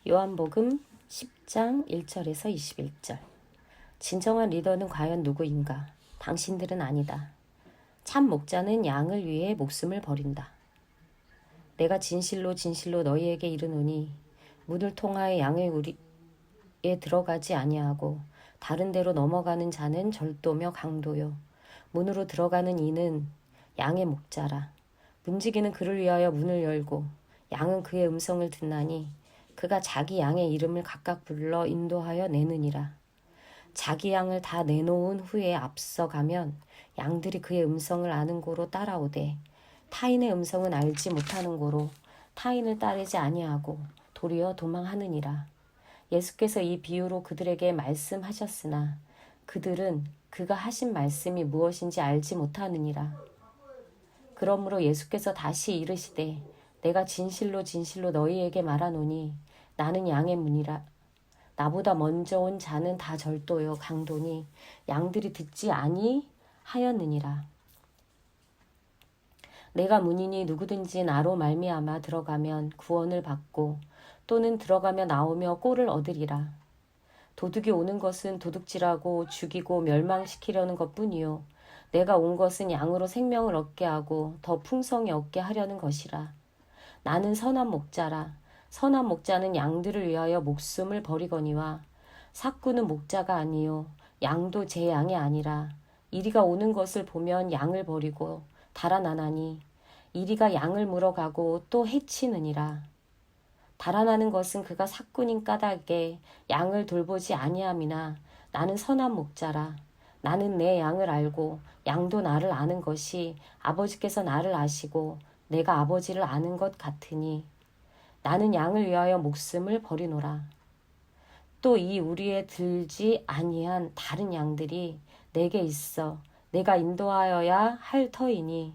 요한복음 10장 1절에서 21절. 진정한 리더는 과연 누구인가? 당신들은 아니다. 참 목자는 양을 위해 목숨을 버린다. 내가 진실로 진실로 너희에게 이르노니 문을 통하여 양의 우리에 들어가지 아니하고 다른 데로 넘어가는 자는 절도며 강도요. 문으로 들어가는 이는 양의 목자라. 문지기는 그를 위하여 문을 열고 양은 그의 음성을 듣나니 그가 자기 양의 이름을 각각 불러 인도하여 내느니라. 자기 양을 다 내놓은 후에 앞서가면 양들이 그의 음성을 아는 고로 따라오되 타인의 음성은 알지 못하는 고로 타인을 따르지 아니하고 도리어 도망하느니라. 예수께서 이 비유로 그들에게 말씀하셨으나 그들은 그가 하신 말씀이 무엇인지 알지 못하느니라. 그러므로 예수께서 다시 이르시되 내가 진실로 진실로 너희에게 말하노니 나는 양의 문이라. 나보다 먼저 온 자는 다 절도요 강도니 양들이 듣지 아니하였느니라. 내가 문이니 누구든지 나로 말미암아 들어가면 구원을 받고 또는 들어가며 나오며 꼴을 얻으리라. 도둑이 오는 것은 도둑질하고 죽이고 멸망시키려는 것뿐이요 내가 온 것은 양으로 생명을 얻게 하고 더 풍성히 얻게 하려는 것이라. 나는 선한 목자라. 선한 목자는 양들을 위하여 목숨을 버리거니와 삭구는 목자가 아니요 양도 제 양이 아니라 이리가 오는 것을 보면 양을 버리고 달아나나니 이리가 양을 물어가고 또 해치느니라. 달아나는 것은 그가 삭군인 까닭에 양을 돌보지 아니함이나 나는 선한 목자라. 나는 내 양을 알고 양도 나를 아는 것이 아버지께서 나를 아시고 내가 아버지를 아는 것 같으니 나는 양을 위하여 목숨을 버리노라. 또 이 우리에 들지 아니한 다른 양들이 내게 있어 내가 인도하여야 할 터이니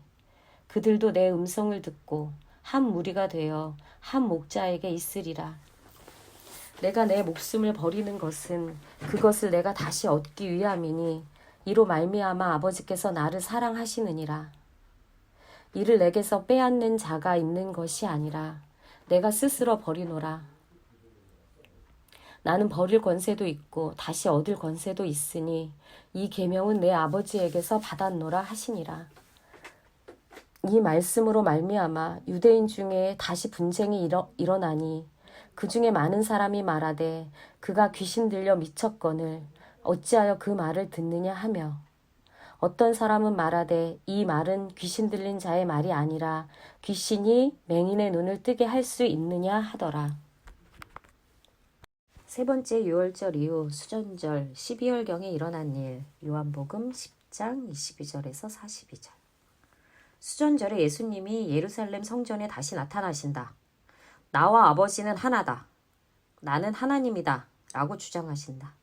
그들도 내 음성을 듣고 한 무리가 되어 한 목자에게 있으리라. 내가 내 목숨을 버리는 것은 그것을 내가 다시 얻기 위함이니 이로 말미암아 아버지께서 나를 사랑하시느니라. 이를 내게서 빼앗는 자가 있는 것이 아니라 내가 스스로 버리노라. 나는 버릴 권세도 있고 다시 얻을 권세도 있으니 이 계명은 내 아버지에게서 받았노라 하시니라. 이 말씀으로 말미암아 유대인 중에 다시 분쟁이 일어나니 그 중에 많은 사람이 말하되 그가 귀신 들려 미쳤거늘 어찌하여 그 말을 듣느냐 하며 어떤 사람은 말하되 이 말은 귀신 들린 자의 말이 아니라 귀신이 맹인의 눈을 뜨게 할 수 있느냐 하더라. 세 번째 유월절 이후 수전절 12월경에 일어난 일. 요한복음 10장 22절에서 42절. 수전절에 예수님이 예루살렘 성전에 다시 나타나신다. 나와 아버지는 하나다. 나는 하나님이다. 라고 주장하신다.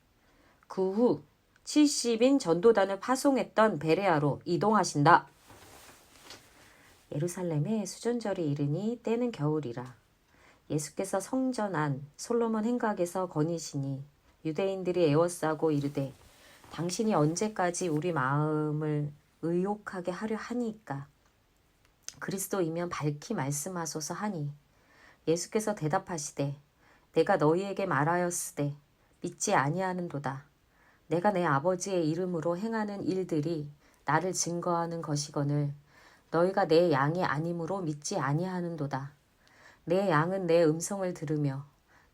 그 후 70인 전도단을 파송했던 베레아로 이동하신다. 예루살렘에 수전절이 이르니 때는 겨울이라. 예수께서 성전 안 솔로몬 행각에서 거니시니 유대인들이 애워싸고 이르되 당신이 언제까지 우리 마음을 의욕하게 하려 하니까 그리스도이면 밝히 말씀하소서 하니 예수께서 대답하시되 내가 너희에게 말하였으되 믿지 아니하는도다. 내가 내 아버지의 이름으로 행하는 일들이 나를 증거하는 것이거늘 너희가 내 양이 아니므로 믿지 아니하는도다. 내 양은 내 음성을 들으며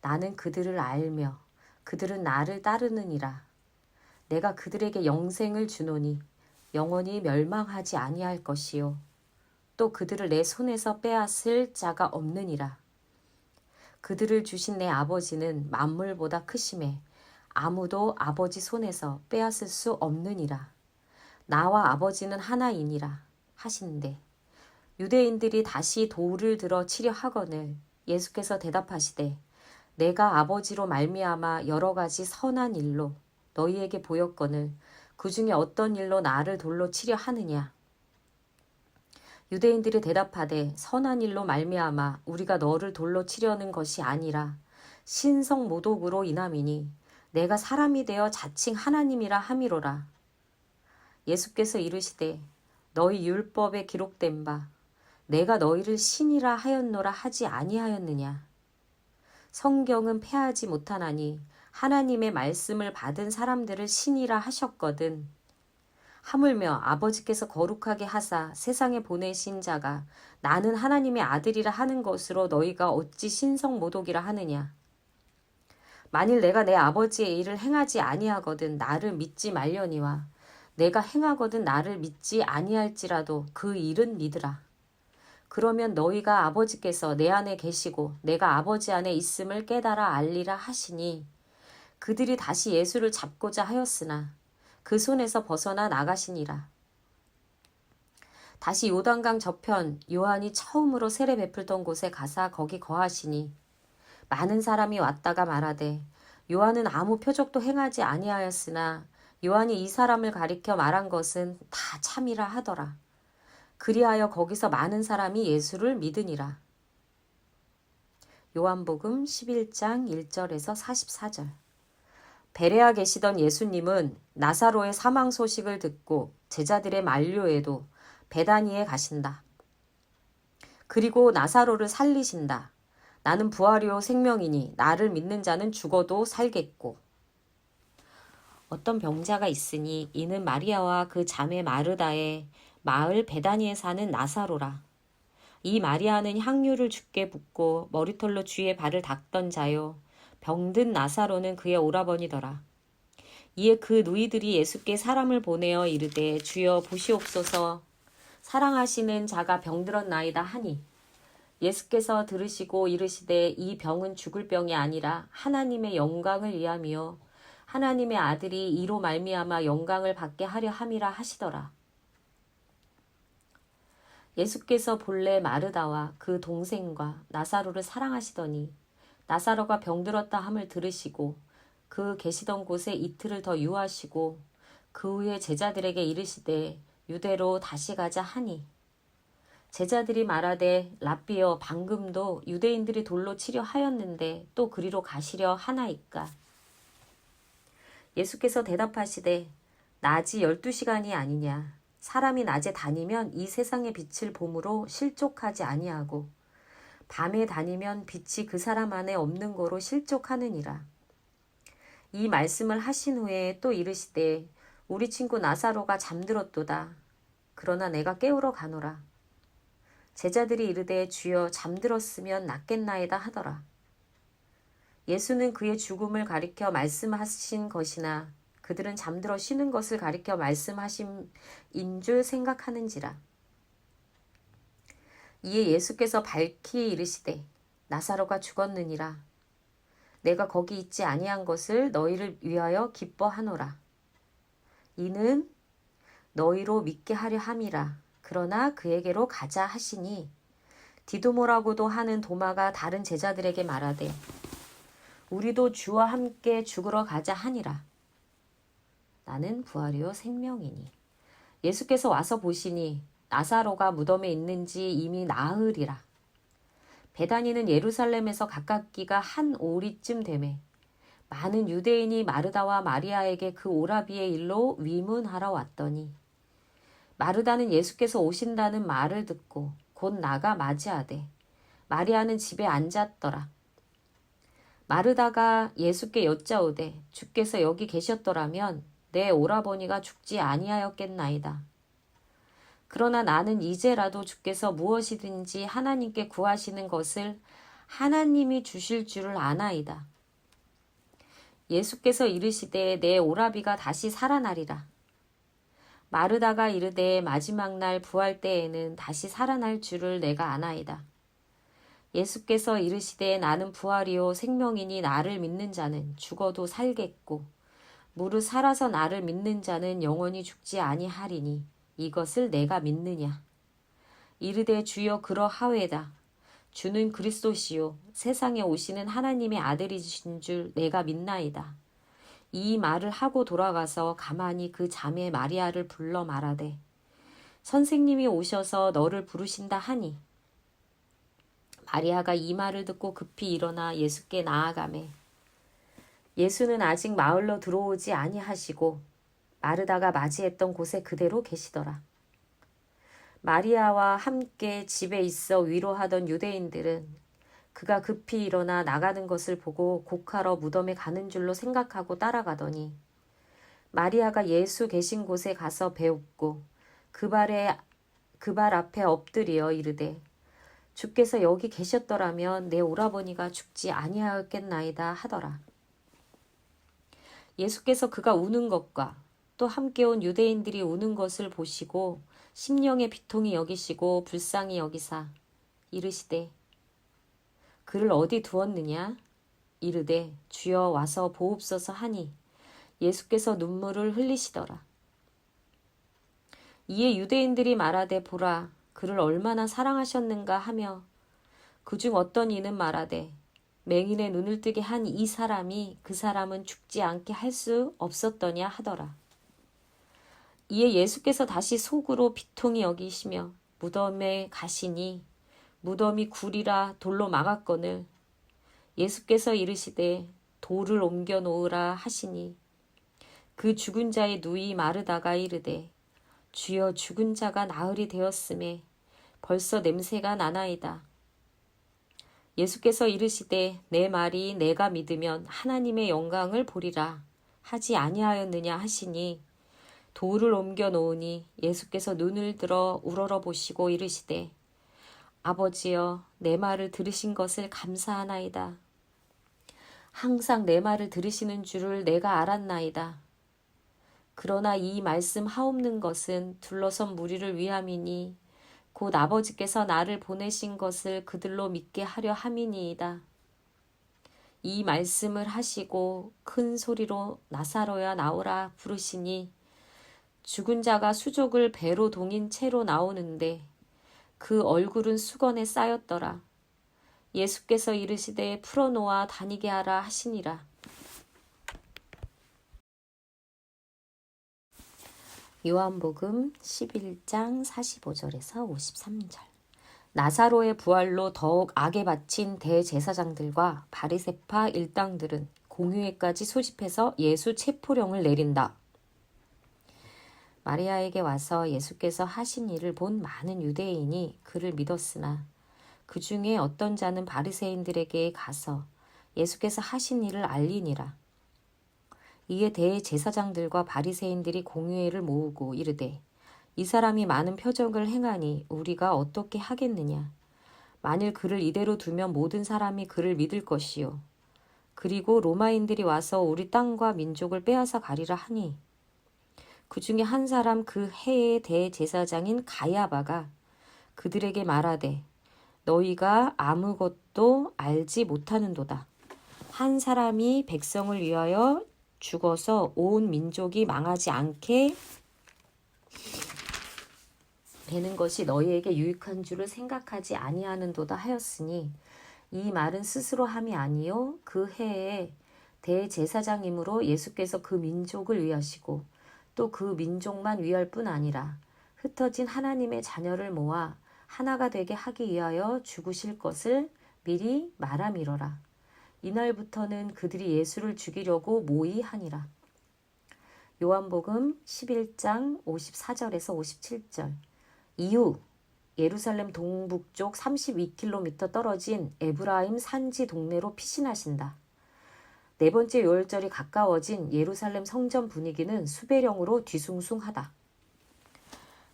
나는 그들을 알며 그들은 나를 따르느니라. 내가 그들에게 영생을 주노니 영원히 멸망하지 아니할 것이요 또 그들을 내 손에서 빼앗을 자가 없느니라. 그들을 주신 내 아버지는 만물보다 크심에 아무도 아버지 손에서 빼앗을 수 없느니라. 나와 아버지는 하나이니라 하시는데 유대인들이 다시 돌을 들어 치려 하거늘 예수께서 대답하시되 내가 아버지로 말미암아 여러 가지 선한 일로 너희에게 보였거늘 그 중에 어떤 일로 나를 돌로 치려 하느냐. 유대인들이 대답하되 선한 일로 말미암아 우리가 너를 돌로 치려는 것이 아니라 신성 모독으로 인함이니 내가 사람이 되어 자칭 하나님이라 함이로라. 예수께서 이르시되 너희 율법에 기록된 바 내가 너희를 신이라 하였노라 하지 아니하였느냐. 성경은 패하지 못하나니 하나님의 말씀을 받은 사람들을 신이라 하셨거든. 하물며 아버지께서 거룩하게 하사 세상에 보내신 자가 나는 하나님의 아들이라 하는 것으로 너희가 어찌 신성모독이라 하느냐. 만일 내가 내 아버지의 일을 행하지 아니하거든 나를 믿지 말려니와 내가 행하거든 나를 믿지 아니할지라도 그 일은 믿으라. 그러면 너희가 아버지께서 내 안에 계시고 내가 아버지 안에 있음을 깨달아 알리라 하시니 그들이 다시 예수를 잡고자 하였으나 그 손에서 벗어나 나가시니라. 다시 요단강 저편 요한이 처음으로 세례 베풀던 곳에 가사 거기 거하시니 많은 사람이 왔다가 말하되 요한은 아무 표적도 행하지 아니하였으나 요한이 이 사람을 가리켜 말한 것은 다 참이라 하더라. 그리하여 거기서 많은 사람이 예수를 믿으니라. 요한복음 11장 1절에서 44절. 베레아 계시던 예수님은 나사로의 사망 소식을 듣고 제자들의 만류에도 베다니에 가신다. 그리고 나사로를 살리신다. 나는 부활이요 생명이니 나를 믿는 자는 죽어도 살겠고. 어떤 병자가 있으니 이는 마리아와 그 자매 마르다의 마을 베다니에 사는 나사로라. 이 마리아는 향유를 주께 붓고 머리털로 주의 발을 닦던 자요. 병든 나사로는 그의 오라버니더라. 이에 그 누이들이 예수께 사람을 보내어 이르되 주여 보시옵소서 사랑하시는 자가 병들었나이다 하니 예수께서 들으시고 이르시되 이 병은 죽을 병이 아니라 하나님의 영광을 위함이요 하나님의 아들이 이로 말미암아 영광을 받게 하려 함이라 하시더라. 예수께서 본래 마르다와 그 동생과 나사로를 사랑하시더니 나사로가 병들었다 함을 들으시고 그 계시던 곳에 이틀을 더 유하시고 그 후에 제자들에게 이르시되 유대로 다시 가자 하니 제자들이 말하되 랍비여 방금도 유대인들이 돌로 치려 하였는데 또 그리로 가시려 하나이까. 예수께서 대답하시되 낮이 12시간이 아니냐. 사람이 낮에 다니면 이 세상의 빛을 봄으로 실족하지 아니하고 밤에 다니면 빛이 그 사람 안에 없는 거로 실족하느니라. 이 말씀을 하신 후에 또 이르시되 우리 친구 나사로가 잠들었도다. 그러나 내가 깨우러 가노라. 제자들이 이르되 주여 잠들었으면 낫겠나이다 하더라. 예수는 그의 죽음을 가리켜 말씀하신 것이나 그들은 잠들어 쉬는 것을 가리켜 말씀하신 줄 생각하는지라. 이에 예수께서 밝히 이르시되 나사로가 죽었느니라. 내가 거기 있지 아니한 것을 너희를 위하여 기뻐하노라. 이는 너희로 믿게 하려 함이라. 그러나 그에게로 가자 하시니 디도모라고도 하는 도마가 다른 제자들에게 말하되 우리도 주와 함께 죽으러 가자 하니라. 나는 부활이요 생명이니. 예수께서 와서 보시니 나사로가 무덤에 있는지 이미 나흘이라. 베다니는 예루살렘에서 가깝기가 한 오리쯤 되매 많은 유대인이 마르다와 마리아에게 그 오라비의 일로 위문하러 왔더니 마르다는 예수께서 오신다는 말을 듣고 곧 나가 맞이하되 마리아는 집에 앉았더라. 마르다가 예수께 여짜오되 주께서 여기 계셨더라면 내 오라버니가 죽지 아니하였겠나이다. 그러나 나는 이제라도 주께서 무엇이든지 하나님께 구하시는 것을 하나님이 주실 줄을 아나이다. 예수께서 이르시되 내 오라비가 다시 살아나리라. 마르다가 이르되 마지막 날 부활 때에는 다시 살아날 줄을 내가 아나이다. 예수께서 이르시되 나는 부활이요 생명이니 나를 믿는 자는 죽어도 살겠고 무릇 살아서 나를 믿는 자는 영원히 죽지 아니하리니 이것을 내가 믿느냐. 이르되 주여 그러하외다. 주는 그리스도시요 세상에 오시는 하나님의 아들이신 줄 내가 믿나이다. 이 말을 하고 돌아가서 가만히 그 자매 마리아를 불러 말하되 선생님이 오셔서 너를 부르신다 하니 마리아가 이 말을 듣고 급히 일어나 예수께 나아가매 예수는 아직 마을로 들어오지 아니하시고 마르다가 맞이했던 곳에 그대로 계시더라. 마리아와 함께 집에 있어 위로하던 유대인들은 그가 급히 일어나 나가는 것을 보고 곡하러 무덤에 가는 줄로 생각하고 따라가더니 마리아가 예수 계신 곳에 가서 배웁고 그 발 앞에 엎드리어 이르되 주께서 여기 계셨더라면 내 오라버니가 죽지 아니하였겠나이다 하더라. 예수께서 그가 우는 것과 또 함께 온 유대인들이 우는 것을 보시고 심령의 비통이 여기시고 불쌍히 여기사 이르시되 그를 어디 두었느냐? 이르되 주여 와서 보옵소서 하니 예수께서 눈물을 흘리시더라. 이에 유대인들이 말하되 보라 그를 얼마나 사랑하셨는가 하며 그중 어떤 이는 말하되 맹인의 눈을 뜨게 한 이 사람이 그 사람은 죽지 않게 할 수 없었더냐 하더라. 이에 예수께서 다시 속으로 비통히 여기시며 무덤에 가시니 무덤이 굴이라 돌로 막았거늘 예수께서 이르시되 돌을 옮겨 놓으라 하시니 그 죽은 자의 누이 마르다가 이르되 주여 죽은 자가 나흘이 되었음에 벌써 냄새가 나나이다. 예수께서 이르시되 내 말이 내가 믿으면 하나님의 영광을 보리라 하지 아니하였느냐 하시니 돌을 옮겨 놓으니 예수께서 눈을 들어 우러러 보시고 이르시되 아버지여 내 말을 들으신 것을 감사하나이다. 항상 내 말을 들으시는 줄을 내가 알았나이다. 그러나 이 말씀 하옵는 것은 둘러선 무리를 위함이니 곧 아버지께서 나를 보내신 것을 그들로 믿게 하려 함이니이다. 이 말씀을 하시고 큰 소리로 나사로야 나오라 부르시니 죽은 자가 수족을 배로 동인 채로 나오는데 그 얼굴은 수건에 쌓였더라. 예수께서 이르시되 풀어놓아 다니게 하라 하시니라. 요한복음 11장 45절에서 53절. 나사로의 부활로 더욱 악에 바친 대제사장들과 바리새파 일당들은 공회까지 소집해서 예수 체포령을 내린다. 마리아에게 와서 예수께서 하신 일을 본 많은 유대인이 그를 믿었으나 그 중에 어떤 자는 바리새인들에게 가서 예수께서 하신 일을 알리니라. 이에 대제사장들과 바리새인들이 공회를 모으고 이르되 이 사람이 많은 표적을 행하니 우리가 어떻게 하겠느냐? 만일 그를 이대로 두면 모든 사람이 그를 믿을 것이요. 그리고 로마인들이 와서 우리 땅과 민족을 빼앗아 가리라 하니 그 중에 한 사람 그 해의 대제사장인 가야바가 그들에게 말하되 너희가 아무것도 알지 못하는도다. 한 사람이 백성을 위하여 죽어서 온 민족이 망하지 않게 되는 것이 너희에게 유익한 줄을 생각하지 아니하는도다 하였으니 이 말은 스스로 함이 아니요 그 해에 대제사장이므로 예수께서 그 민족을 위하시고 또 그 민족만 위할 뿐 아니라 흩어진 하나님의 자녀를 모아 하나가 되게 하기 위하여 죽으실 것을 미리 말함이로라. 이날부터는 그들이 예수를 죽이려고 모의하니라. 요한복음 11장 54절에서 57절. 이후 예루살렘 동북쪽 32km 떨어진 에브라임 산지 동네로 피신하신다. 네 번째 요월절이 가까워진 예루살렘 성전 분위기는 수배령으로 뒤숭숭하다.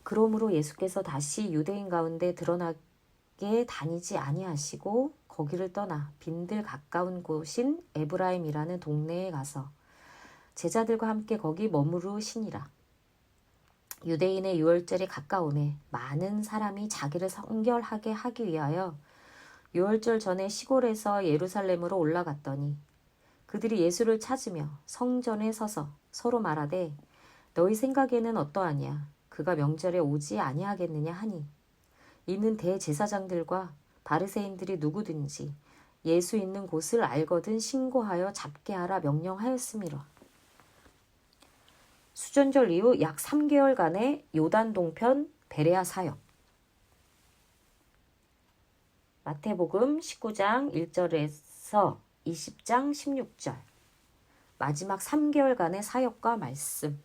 그러므로 예수께서 다시 유대인 가운데 드러나게 다니지 아니하시고 거기를 떠나 빈들 가까운 곳인 에브라임이라는 동네에 가서 제자들과 함께 거기 머무르시니라. 유대인의 유월절이 가까우매 많은 사람이 자기를 성결하게 하기 위하여 유월절 전에 시골에서 예루살렘으로 올라갔더니 그들이 예수를 찾으며 성전에 서서 서로 말하되 너희 생각에는 어떠하냐? 그가 명절에 오지 아니하겠느냐 하니 이는 대제사장들과 바리새인들이 누구든지 예수 있는 곳을 알거든 신고하여 잡게 하라 명령하였음이라. 수전절 이후 약 3개월간의 요단 동편 베레아 사역. 마태복음 19장 1절에서 20장 16절. 마지막 3개월간의 사역과 말씀.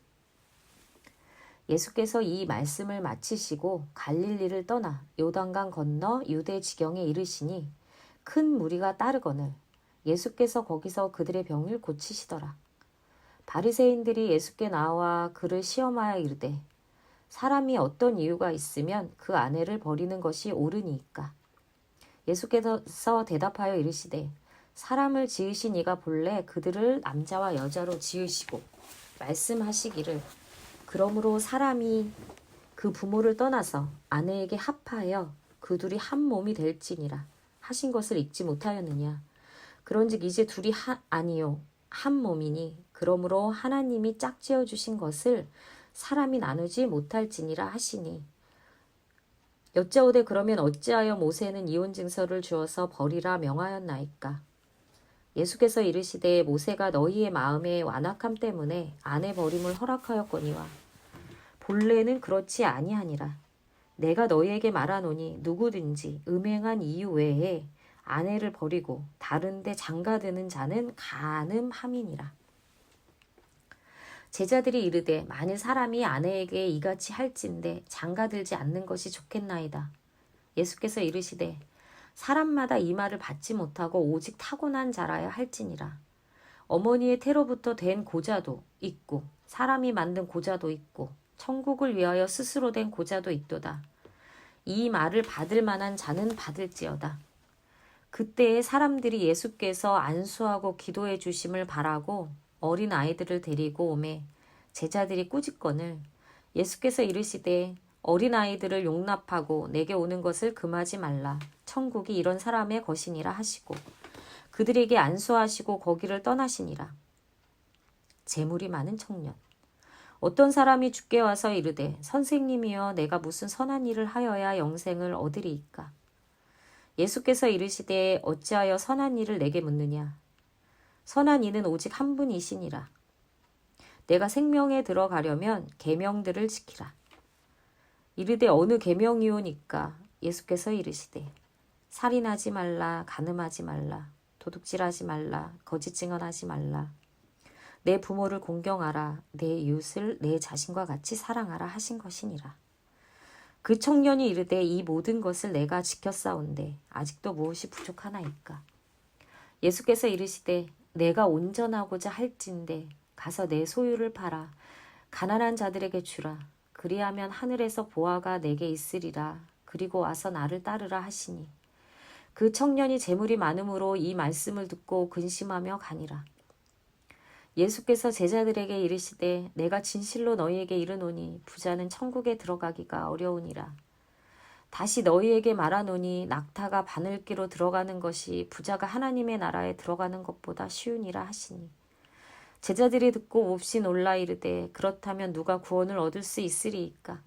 예수께서 이 말씀을 마치시고 갈릴리를 떠나 요단강 건너 유대 지경에 이르시니 큰 무리가 따르거늘 예수께서 거기서 그들의 병을 고치시더라. 바리새인들이 예수께 나와 그를 시험하여 이르되 사람이 어떤 이유가 있으면 그 아내를 버리는 것이 옳으니이까. 예수께서 대답하여 이르시되 사람을 지으신 이가 본래 그들을 남자와 여자로 지으시고 말씀하시기를 그러므로 사람이 그 부모를 떠나서 아내에게 합하여 그 둘이 한 몸이 될지니라 하신 것을 읽지 못하였느냐. 그런즉 이제 둘이 아니요 한 몸이니 그러므로 하나님이 짝지어 주신 것을 사람이 나누지 못할지니라 하시니 여짜오되 그러면 어찌하여 모세는 이혼 증서를 주어서 버리라 명하였나이까. 예수께서 이르시되 모세가 너희의 마음의 완악함 때문에 아내 버림을 허락하였거니와 본래는 그렇지 아니하니라. 내가 너희에게 말하노니 누구든지 음행한 이유 외에 아내를 버리고 다른 데 장가드는 자는 간음함이니라. 제자들이 이르되 만일 사람이 아내에게 이같이 할진대 장가들지 않는 것이 좋겠나이다. 예수께서 이르시되 사람마다 이 말을 받지 못하고 오직 타고난 자라야 할지니라. 어머니의 태로부터 된 고자도 있고 사람이 만든 고자도 있고 천국을 위하여 스스로 된 고자도 있도다. 이 말을 받을 만한 자는 받을지어다. 그때에 사람들이 예수께서 안수하고 기도해 주심을 바라고 어린 아이들을 데리고 오매 제자들이 꾸짖거늘 예수께서 이르시되 어린 아이들을 용납하고 내게 오는 것을 금하지 말라. 천국이 이런 사람의 것이니라 하시고 그들에게 안수하시고 거기를 떠나시니라. 재물이 많은 청년. 어떤 사람이 주께 와서 이르되 선생님이여 내가 무슨 선한 일을 하여야 영생을 얻으리이까. 예수께서 이르시되 어찌하여 선한 일을 내게 묻느냐. 선한 이는 오직 한 분이시니라. 내가 생명에 들어가려면 계명들을 지키라. 이르되 어느 계명이오니까. 예수께서 이르시되 살인하지 말라, 간음하지 말라, 도둑질하지 말라, 거짓 증언하지 말라, 내 부모를 공경하라, 내 이웃을 내 자신과 같이 사랑하라 하신 것이니라. 그 청년이 이르되 이 모든 것을 내가 지켰사온데 아직도 무엇이 부족하나이까. 예수께서 이르시되 내가 온전하고자 할진대 가서 내 소유를 팔아 가난한 자들에게 주라. 그리하면 하늘에서 보화가 내게 있으리라. 그리고 와서 나를 따르라 하시니 그 청년이 재물이 많음으로 이 말씀을 듣고 근심하며 가니라. 예수께서 제자들에게 이르시되 내가 진실로 너희에게 이르노니 부자는 천국에 들어가기가 어려우니라. 다시 너희에게 말하노니 낙타가 바늘기로 들어가는 것이 부자가 하나님의 나라에 들어가는 것보다 쉬우니라 하시니 제자들이 듣고 몹시 놀라 이르되 그렇다면 누가 구원을 얻을 수 있으리이까.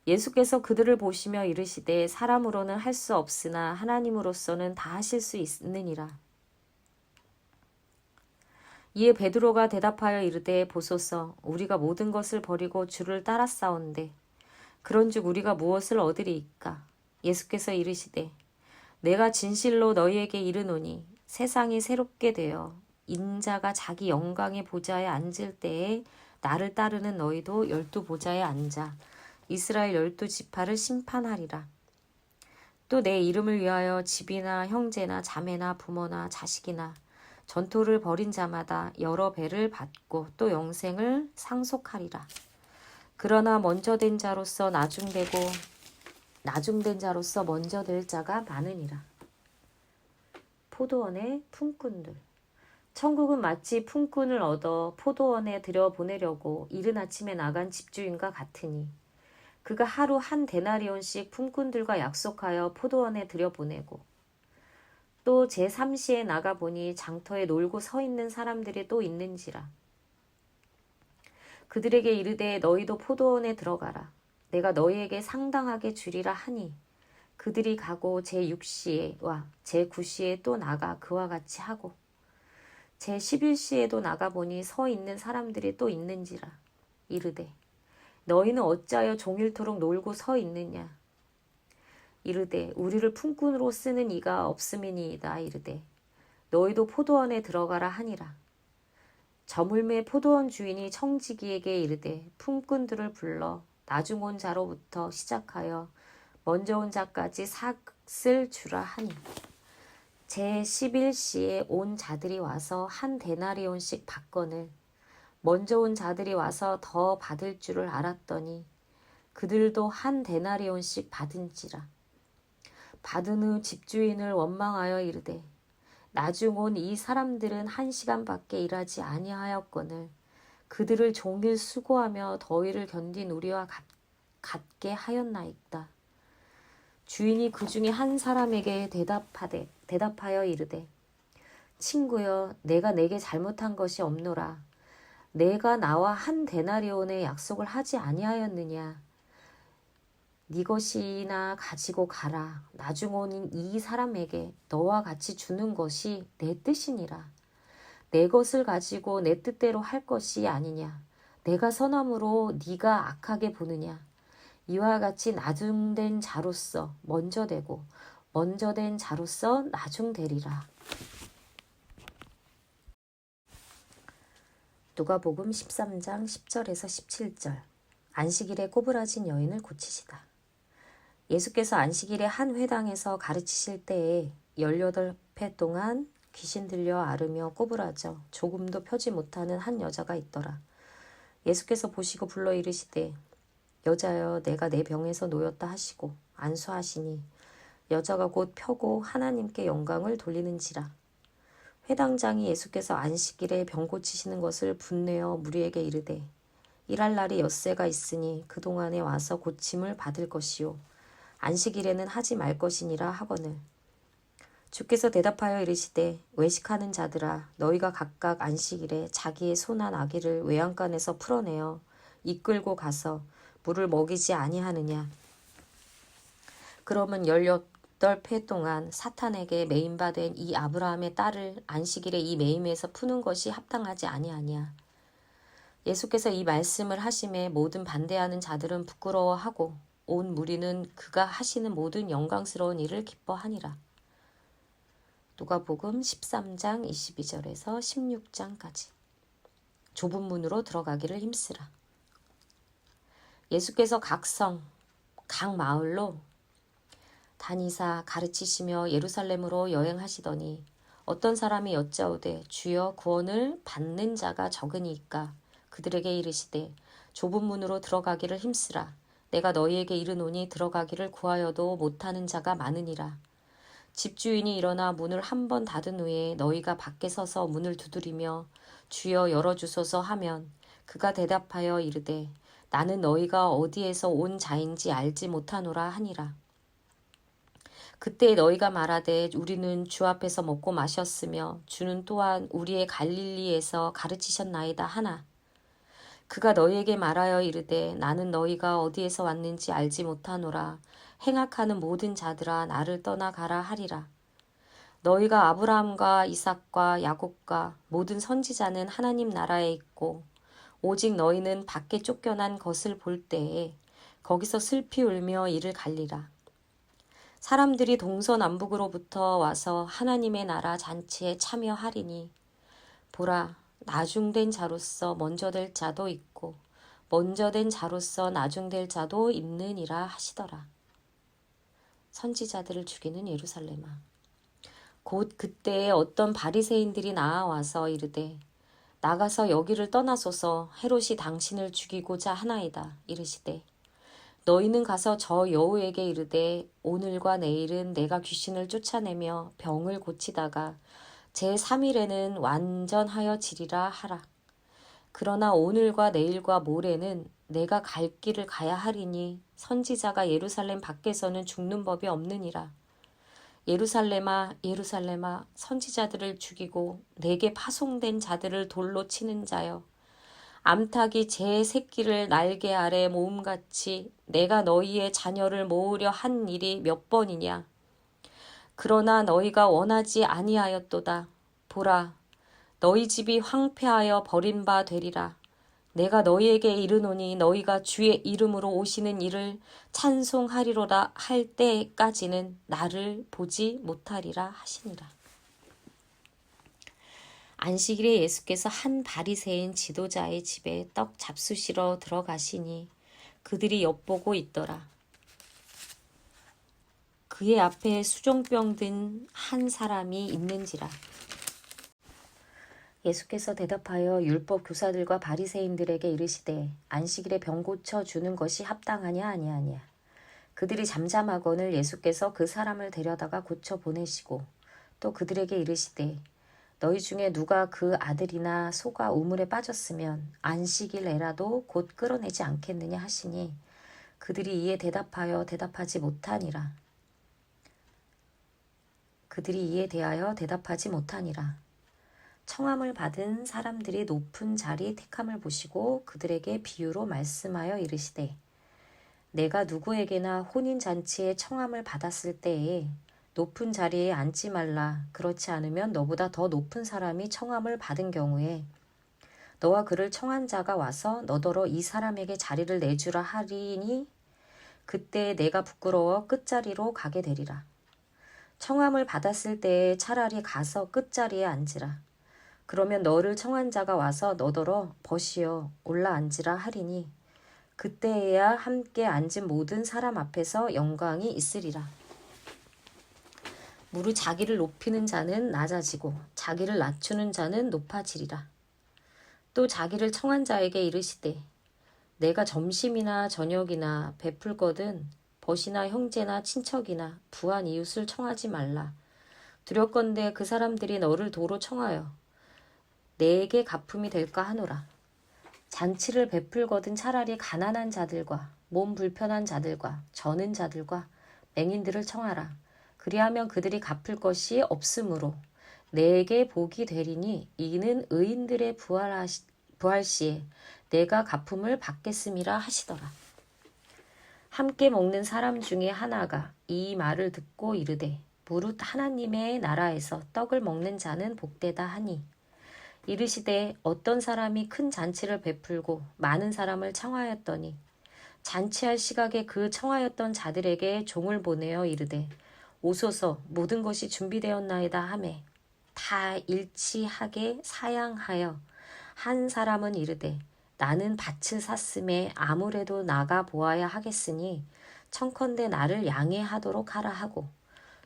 예수께서 그들을 보시며 이르시되 사람으로는 할 수 없으나 하나님으로서는 다 하실 수 있느니라. 이에 베드로가 대답하여 이르되 보소서 우리가 모든 것을 버리고 주를 따랐사온데 그런즉 우리가 무엇을 얻으리이까. 예수께서 이르시되 내가 진실로 너희에게 이르노니 세상이 새롭게 되어 인자가 자기 영광의 보좌에 앉을 때에 나를 따르는 너희도 12 보좌에 앉아 이스라엘 12 지파를 심판하리라. 또 내 이름을 위하여 집이나 형제나 자매나 부모나 자식이나 전토를 벌인 자마다 여러 배를 받고 또 영생을 상속하리라. 그러나 먼저 된 자로서 나중되고 나중된 자로서 먼저 될 자가 많으니라. 포도원의 품꾼들. 천국은 마치 품꾼을 얻어 포도원에 들여보내려고 이른 아침에 나간 집주인과 같으니 그가 하루 한 데나리온씩 품꾼들과 약속하여 포도원에 들여보내고 또 제3시에 나가보니 장터에 놀고 서 있는 사람들이 또 있는지라. 그들에게 이르되 너희도 포도원에 들어가라. 내가 너희에게 상당하게 주리라 하니 그들이 가고 제6시에와 제9시에 또 나가 그와 같이 하고 제11시에도 나가보니 서 있는 사람들이 또 있는지라. 이르되 너희는 어찌하여 종일토록 놀고 서 있느냐. 이르되 우리를 품꾼으로 쓰는 이가 없음이니이다. 이르되 너희도 포도원에 들어가라 하니라. 저물매 포도원 주인이 청지기에게 이르되 품꾼들을 불러 나중 온 자로부터 시작하여 먼저 온 자까지 삭을 주라 하니 제11시에 온 자들이 와서 한 데나리온씩 받거늘 먼저 온 자들이 와서 더 받을 줄을 알았더니 그들도 한 데나리온씩 받은지라. 받은 후 집주인을 원망하여 이르되 나중 온 이 사람들은 1시간밖에 일하지 아니하였거늘 그들을 종일 수고하며 더위를 견딘 우리와 같게 하였나이다. 주인이 그 중에 한 사람에게 대답하여 이르되 친구여 내가 내게 잘못한 것이 없노라. 내가 나와 한 데나리온의 약속을 하지 아니하였느냐. 네 것이나 가지고 가라. 나중 온 이 사람에게 너와 같이 주는 것이 내 뜻이니라. 내 것을 가지고 내 뜻대로 할 것이 아니냐. 내가 선함으로 네가 악하게 보느냐. 이와 같이 나중된 자로서 먼저 되고 먼저 된 자로서 나중되리라. 누가복음 13장 10절에서 17절. 안식일에 꼬부라진 여인을 고치시다. 예수께서 안식일에 한 회당에서 가르치실 때에 18회 동안 귀신 들려 앓으며 꼬부라져 조금도 펴지 못하는 한 여자가 있더라. 예수께서 보시고 불러 이르시되 여자여 내가 내 병에서 놓였다 하시고 안수하시니 여자가 곧 펴고 하나님께 영광을 돌리는지라. 회당장이 예수께서 안식일에 병 고치시는 것을 분내어 무리에게 이르되 일할 날이 엿새가 있으니 그동안에 와서 고침을 받을 것이요 안식일에는 하지 말 것이니라 하거늘 주께서 대답하여 이르시되 외식하는 자들아 너희가 각각 안식일에 자기의 소나 나귀를 외양간에서 풀어내어 이끌고 가서 물을 먹이지 아니하느냐. 그러면 18회 동안 사탄에게 매임받은 이 아브라함의 딸을 안식일에 이 매임에서 푸는 것이 합당하지 아니하냐. 예수께서 이 말씀을 하심에 모든 반대하는 자들은 부끄러워하고 온 무리는 그가 하시는 모든 영광스러운 일을 기뻐하니라. 누가복음 13장 22절에서 16장까지. 좁은 문으로 들어가기를 힘쓰라. 예수께서 각 성, 각 마을로 다니사 가르치시며 예루살렘으로 여행하시더니 어떤 사람이 여짜오되 주여 구원을 받는 자가 적으니이까 그들에게 이르시되 좁은 문으로 들어가기를 힘쓰라. 내가 너희에게 이르노니 들어가기를 구하여도 못하는 자가 많으니라. 집주인이 일어나 문을 한 번 닫은 후에 너희가 밖에 서서 문을 두드리며 주여 열어주소서 하면 그가 대답하여 이르되 나는 너희가 어디에서 온 자인지 알지 못하노라 하니라. 그때 너희가 말하되 우리는 주 앞에서 먹고 마셨으며 주는 또한 우리의 갈릴리에서 가르치셨나이다 하나. 그가 너희에게 말하여 이르되 나는 너희가 어디에서 왔는지 알지 못하노라. 행악하는 모든 자들아 나를 떠나가라 하리라. 너희가 아브라함과 이삭과 야곱과 모든 선지자는 하나님 나라에 있고 오직 너희는 밖에 쫓겨난 것을 볼 때에 거기서 슬피 울며 이를 갈리라. 사람들이 동서남북으로부터 와서 하나님의 나라 잔치에 참여하리니 보라 나중된 자로서 먼저 될 자도 있고 먼저 된 자로서 나중될 자도 있느니라 하시더라. 선지자들을 죽이는 예루살렘아. 곧 그때에 어떤 바리새인들이 나아와서 이르되 나가서 여기를 떠나소서 헤롯이 당신을 죽이고자 하나이다. 이르시되 너희는 가서 저 여우에게 이르되 오늘과 내일은 내가 귀신을 쫓아내며 병을 고치다가 제3일에는 완전하여 지리라 하라. 그러나 오늘과 내일과 모레는 내가 갈 길을 가야 하리니 선지자가 예루살렘 밖에서는 죽는 법이 없느니라. 예루살렘아 예루살렘아 선지자들을 죽이고 내게 파송된 자들을 돌로 치는 자여 암탉이 제 새끼를 날개 아래 모음같이 내가 너희의 자녀를 모으려 한 일이 몇 번이냐. 그러나 너희가 원하지 아니하였도다. 보라 너희 집이 황폐하여 버린 바 되리라. 내가 너희에게 이르노니 너희가 주의 이름으로 오시는 이를 찬송하리로다 할 때까지는 나를 보지 못하리라 하시니라. 안식일에 예수께서 한 바리새인 지도자의 집에 떡 잡수시러 들어가시니 그들이 엿보고 있더라. 그의 앞에 수종병 든 한 사람이 있는지라. 예수께서 대답하여 율법 교사들과 바리새인들에게 이르시되 안식일에 병 고쳐 주는 것이 합당하냐 아니하냐. 그들이 잠잠하거늘 예수께서 그 사람을 데려다가 고쳐 보내시고 또 그들에게 이르시되 너희 중에 누가 그 아들이나 소가 우물에 빠졌으면 안식일에라도 곧 끌어내지 않겠느냐 하시니 그들이 이에 대답하지 못하니라. 청함을 받은 사람들이 높은 자리 택함을 보시고 그들에게 비유로 말씀하여 이르시되 내가 누구에게나 혼인잔치에 청함을 받았을 때에 높은 자리에 앉지 말라. 그렇지 않으면 너보다 더 높은 사람이 청함을 받은 경우에 너와 그를 청한 자가 와서 너더러 이 사람에게 자리를 내주라 하리니 그때 내가 부끄러워 끝자리로 가게 되리라. 청함을 받았을 때에 차라리 가서 끝자리에 앉으라. 그러면 너를 청한 자가 와서 너더러 벗이여 올라앉으라 하리니 그때에야 함께 앉은 모든 사람 앞에서 영광이 있으리라. 무릇 자기를 높이는 자는 낮아지고 자기를 낮추는 자는 높아지리라. 또 자기를 청한 자에게 이르시되 내가 점심이나 저녁이나 베풀거든 벗이나 형제나 친척이나 부한 이웃을 청하지 말라. 두렵건대 그 사람들이 너를 도로 청하여 내게 갚음이 될까 하노라. 잔치를 베풀거든 차라리 가난한 자들과 몸 불편한 자들과 저는 자들과 맹인들을 청하라. 그리하면 그들이 갚을 것이 없으므로 내게 복이 되리니 이는 의인들의 부활 시에 내가 갚음을 받겠음이라 하시더라. 함께 먹는 사람 중에 하나가 이 말을 듣고 이르되 무릇 하나님의 나라에서 떡을 먹는 자는 복되다 하니 이르시되 어떤 사람이 큰 잔치를 베풀고 많은 사람을 청하였더니 잔치할 시각에 그 청하였던 자들에게 종을 보내어 이르되 오소서 모든 것이 준비되었나이다 하매 다 일치하게 사양하여 한 사람은 이르되 나는 밭을 샀음에 아무래도 나가 보아야 하겠으니 청컨대 나를 양해하도록 하라 하고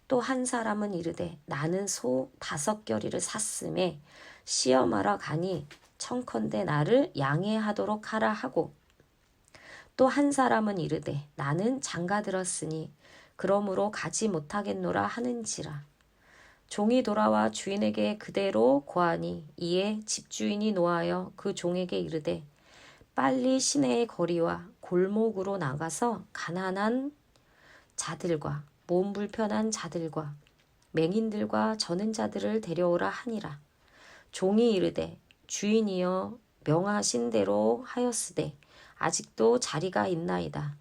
또 한 사람은 이르되 나는 소 5겨리를 샀음에 시험하러 가니 청컨대 나를 양해하도록 하라 하고 또 한 사람은 이르되 나는 장가들었으니 그러므로 가지 못하겠노라 하는지라. 종이 돌아와 주인에게 그대로 고하니 이에 집주인이 노하여 그 종에게 이르되 빨리 시내의 거리와 골목으로 나가서 가난한 자들과 몸 불편한 자들과 맹인들과 저는 자들을 데려오라 하니라. 종이 이르되 주인이여 명하신 대로 하였으되 아직도 자리가 있나이다.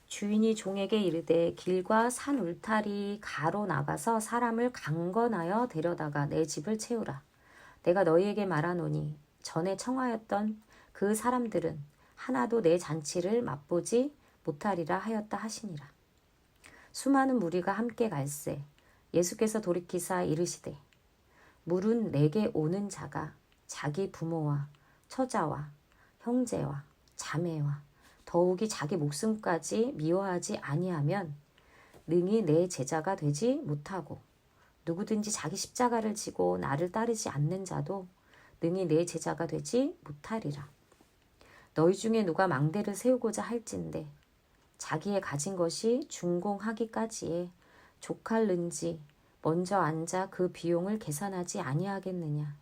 주인이 종에게 이르되 길과 산 울타리 가로 나가서 사람을 강건하여 데려다가 내 집을 채우라. 내가 너희에게 말하노니 전에 청하였던 그 사람들은 하나도 내 잔치를 맛보지 못하리라 하였다 하시니라. 수많은 무리가 함께 갈새 예수께서 돌이키사 이르시되 물은 내게 오는 자가 자기 부모와 처자와 형제와 자매와 더욱이 자기 목숨까지 미워하지 아니하면 능히 내 제자가 되지 못하고 누구든지 자기 십자가를 지고 나를 따르지 않는 자도 능히 내 제자가 되지 못하리라. 너희 중에 누가 망대를 세우고자 할진대 자기의 가진 것이 준공하기까지에 족할는지 먼저 앉아 그 비용을 계산하지 아니하겠느냐.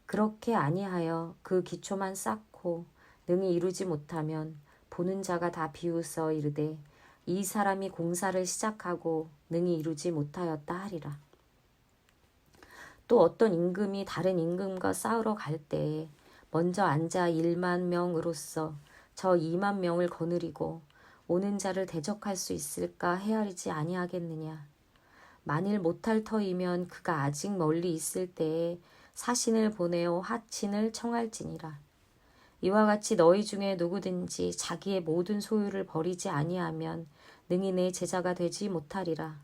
그렇게 아니하여 그 기초만 쌓고 능히 이루지 못하면 보는 자가 다 비웃어 이르되 이 사람이 공사를 시작하고 능히 이루지 못하였다 하리라. 또 어떤 임금이 다른 임금과 싸우러 갈 때에 먼저 앉아 1만 명으로서 저 2만 명을 거느리고 오는 자를 대적할 수 있을까 헤아리지 아니하겠느냐. 만일 못할 터이면 그가 아직 멀리 있을 때에 사신을 보내어 하친을 청할지니라. 이와 같이 너희 중에 누구든지 자기의 모든 소유를 버리지 아니하면 능히 내 제자가 되지 못하리라.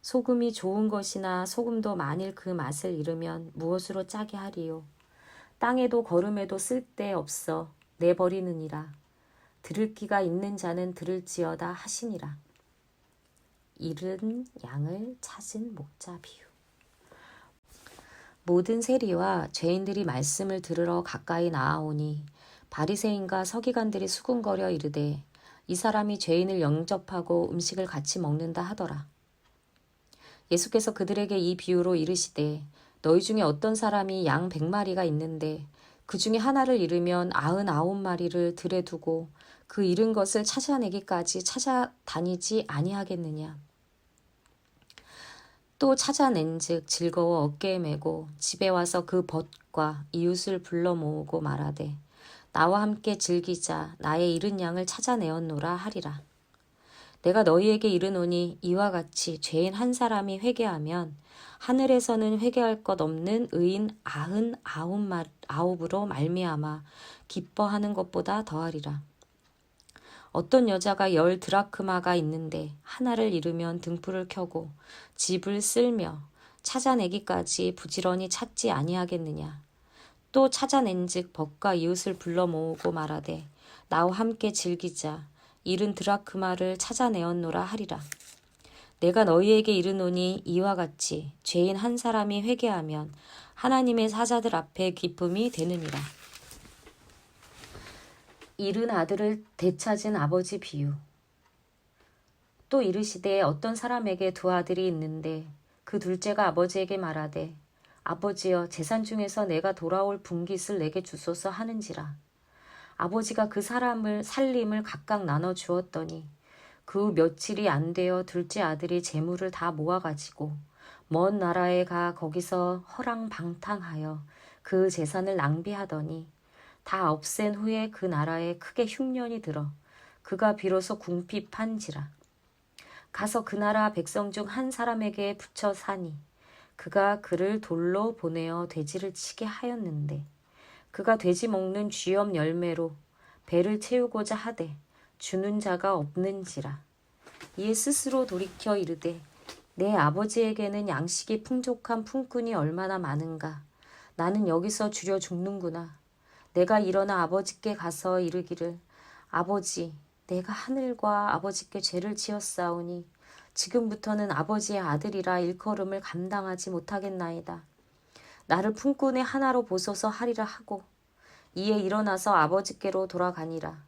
소금이 좋은 것이나 소금도 만일 그 맛을 잃으면 무엇으로 짜게 하리요. 땅에도 거름에도 쓸데없어 내버리느니라. 들을 귀가 있는 자는 들을지어다 하시니라. 잃은 양을 찾은 목자 비유. 모든 세리와 죄인들이 말씀을 들으러 가까이 나아오니 바리새인과 서기관들이 수군거려 이르되 이 사람이 죄인을 영접하고 음식을 같이 먹는다 하더라. 예수께서 그들에게 이 비유로 이르시되 너희 중에 어떤 사람이 양 100마리가 있는데 그 중에 하나를 잃으면 99마리를 들에 두고 그 잃은 것을 찾아내기까지 찾아다니지 아니하겠느냐. 또 찾아낸즉 즐거워 어깨에 메고 집에 와서 그 벗과 이웃을 불러 모으고 말하되 나와 함께 즐기자 나의 잃은 양을 찾아내었노라 하리라. 내가 너희에게 이르노니 이와 같이 죄인 한 사람이 회개하면 하늘에서는 회개할 것 없는 의인 99으로 말미암아 기뻐하는 것보다 더하리라. 어떤 여자가 10드라크마가 있는데 하나를 잃으면 등불을 켜고 집을 쓸며 찾아내기까지 부지런히 찾지 아니하겠느냐. 또 찾아낸즉 벗과 이웃을 불러 모으고 말하되 나와 함께 즐기자 잃은 드라크마를 찾아내었노라 하리라. 내가 너희에게 이르노니 이와 같이 죄인 한 사람이 회개하면 하나님의 사자들 앞에 기쁨이 되느니라. 잃은 아들을 되찾은 아버지 비유. 또 이르시되 어떤 사람에게 2 아들이 있는데 그 둘째가 아버지에게 말하되 아버지여 재산 중에서 내가 돌아올 분깃을 내게 주소서 하는지라. 아버지가 그 사람을 살림을 각각 나눠 주었더니 그 며칠이 안 되어 둘째 아들이 재물을 다 모아가지고 먼 나라에 가 거기서 허랑방탕하여 그 재산을 낭비하더니 다 없앤 후에 그 나라에 크게 흉년이 들어 그가 비로소 궁핍한지라. 가서 그 나라 백성 중 한 사람에게 붙여 사니 그가 그를 돌로 보내어 돼지를 치게 하였는데 그가 돼지 먹는 쥐염 열매로 배를 채우고자 하되 주는 자가 없는지라. 이에 스스로 돌이켜 이르되 내 아버지에게는 양식이 풍족한 품꾼이 얼마나 많은가. 나는 여기서 주려 죽는구나. 내가 일어나 아버지께 가서 이르기를 아버지 내가 하늘과 아버지께 죄를 지었사오니 지금부터는 아버지의 아들이라 일컬음을 감당하지 못하겠나이다. 나를 품꾼의 하나로 보소서 하리라 하고 이에 일어나서 아버지께로 돌아가니라.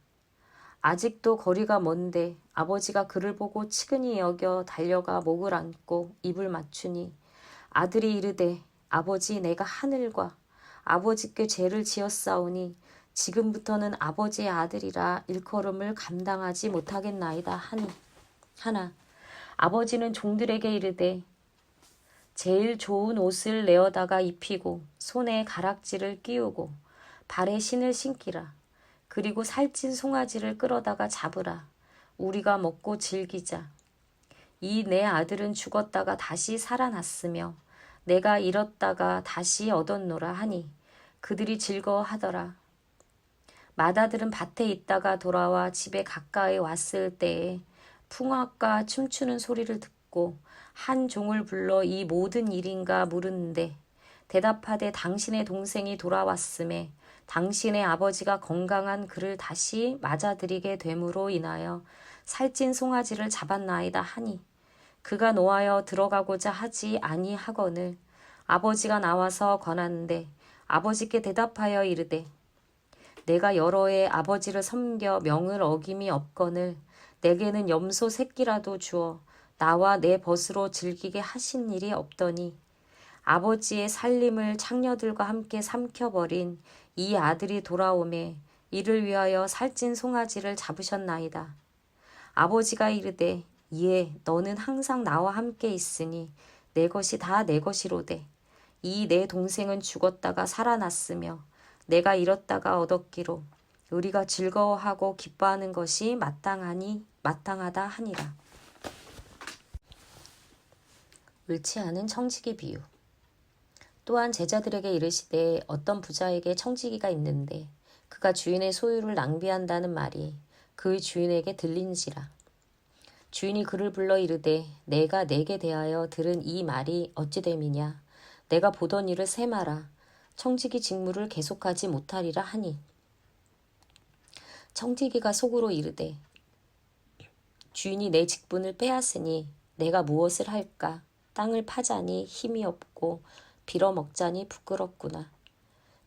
아직도 거리가 먼데 아버지가 그를 보고 치근히 여겨 달려가 목을 안고 입을 맞추니 아들이 이르되 아버지 내가 하늘과 아버지께 죄를 지었사오니 지금부터는 아버지의 아들이라 일컬음을 감당하지 못하겠나이다 하나 아버지는 종들에게 이르되 제일 좋은 옷을 내어다가 입히고 손에 가락지를 끼우고 발에 신을 신기라. 그리고 살찐 송아지를 끌어다가 잡으라. 우리가 먹고 즐기자. 이 내 아들은 죽었다가 다시 살아났으며 내가 잃었다가 다시 얻었노라 하니 그들이 즐거워하더라. 맏아들은 밭에 있다가 돌아와 집에 가까이 왔을 때에 풍악과 춤추는 소리를 듣고 한 종을 불러 이 모든 일인가 물은데 대답하되 당신의 동생이 돌아왔음에 당신의 아버지가 건강한 그를 다시 맞아들이게 됨으로 인하여 살찐 송아지를 잡았나이다 하니 그가 노하여 들어가고자 하지 아니하거늘 아버지가 나와서 권하는데 아버지께 대답하여 이르되 내가 여러 해 아버지를 섬겨 명을 어김이 없거늘 내게는 염소 새끼라도 주어 나와 내 벗으로 즐기게 하신 일이 없더니 아버지의 살림을 창녀들과 함께 삼켜버린 이 아들이 돌아오매 이를 위하여 살찐 송아지를 잡으셨나이다. 아버지가 이르되 예 너는 항상 나와 함께 있으니 내 것이 다 내 것이로되 이 내 동생은 죽었다가 살아났으며 내가 잃었다가 얻었기로 우리가 즐거워하고 기뻐하는 것이 마땅하다 하니라. 옳지 않은 청지기 비유. 또한 제자들에게 이르시되 어떤 부자에게 청지기가 있는데 그가 주인의 소유를 낭비한다는 말이 그의 주인에게 들린지라. 주인이 그를 불러 이르되 내가 내게 대하여 들은 이 말이 어찌 됨이냐. 내가 보던 일을 세마라. 청지기 직무를 계속하지 못하리라 하니 청지기가 속으로 이르되 주인이 내 직분을 빼앗으니 내가 무엇을 할까? 땅을 파자니 힘이 없고 빌어먹자니 부끄럽구나.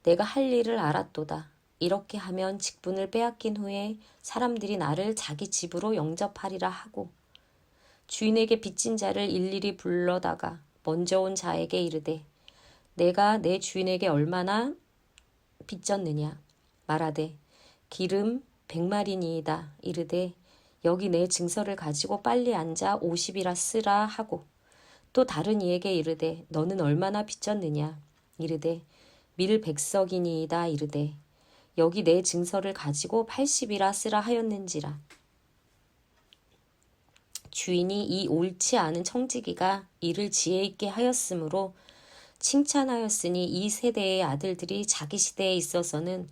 내가 할 일을 알았도다. 이렇게 하면 직분을 빼앗긴 후에 사람들이 나를 자기 집으로 영접하리라 하고 주인에게 빚진 자를 일일이 불러다가 먼저 온 자에게 이르되 내가 내 주인에게 얼마나 빚졌느냐 말하되 기름 100마리니이다 이르되 여기 내 증서를 가지고 빨리 앉아 50이라 쓰라 하고 또 다른 이에게 이르되 너는 얼마나 빚졌느냐 이르되 밀 100석이니이다 이르되 여기 내 증서를 가지고 80이라 쓰라 하였는지라. 주인이 이 옳지 않은 청지기가 이를 지혜 있게 하였으므로 칭찬하였으니 이 세대의 아들들이 자기 시대에 있어서는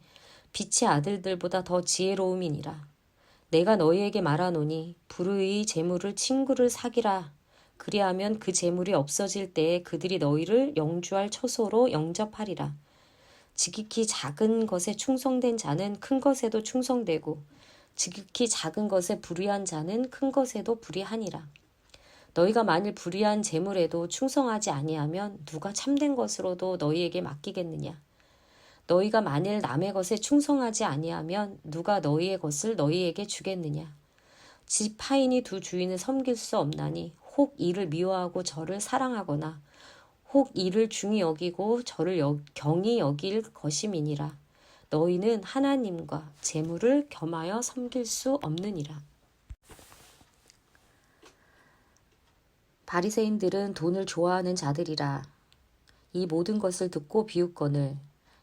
빛의 아들들보다 더 지혜로움이니라. 내가 너희에게 말하노니 불의의 재물을 친구를 사기라. 그리하면 그 재물이 없어질 때에 그들이 너희를 영주할 처소로 영접하리라. 지극히 작은 것에 충성된 자는 큰 것에도 충성되고 지극히 작은 것에 불의한 자는 큰 것에도 불의하니라. 너희가 만일 불의한 재물에도 충성하지 아니하면 누가 참된 것으로도 너희에게 맡기겠느냐. 너희가 만일 남의 것에 충성하지 아니하면 누가 너희의 것을 너희에게 주겠느냐. 집 하인이 두 주인을 섬길 수 없나니 혹 이를 미워하고 저를 사랑하거나 혹 이를 중히 여기고 저를 경히 여길 것임이니라. 너희는 하나님과 재물을 겸하여 섬길 수 없느니라. 바리새인들은 돈을 좋아하는 자들이라. 이 모든 것을 듣고 비웃거늘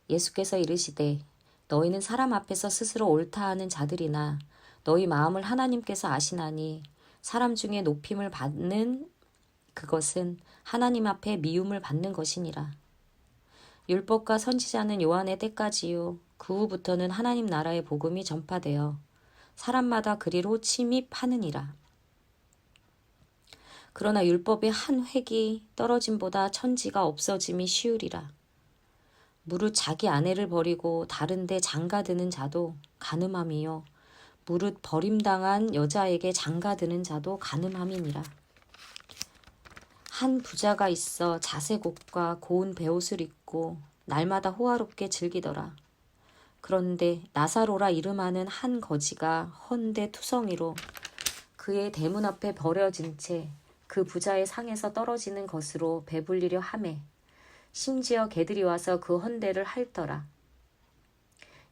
예수께서 이르시되 너희는 사람 앞에서 스스로 옳다 하는 자들이나 너희 마음을 하나님께서 아시나니 사람 중에 높임을 받는 그것은 하나님 앞에 미움을 받는 것이니라. 율법과 선지자는 요한의 때까지요. 그 후부터는 하나님 나라의 복음이 전파되어 사람마다 그리로 침입하느니라. 그러나 율법의 한 획이 떨어짐보다 천지가 없어짐이 쉬우리라. 무릇 자기 아내를 버리고 다른 데 장가드는 자도 간음함이요. 무릇 버림당한 여자에게 장가드는 자도 간음함이니라. 한 부자가 있어 자색옷과 고운 베옷을 입고 날마다 호화롭게 즐기더라. 그런데 나사로라 이름하는 한 거지가 헌데 투성이로 그의 대문 앞에 버려진 채 그 부자의 상에서 떨어지는 것으로 배불리려 하매 심지어 개들이 와서 그 헌데를 핥더라.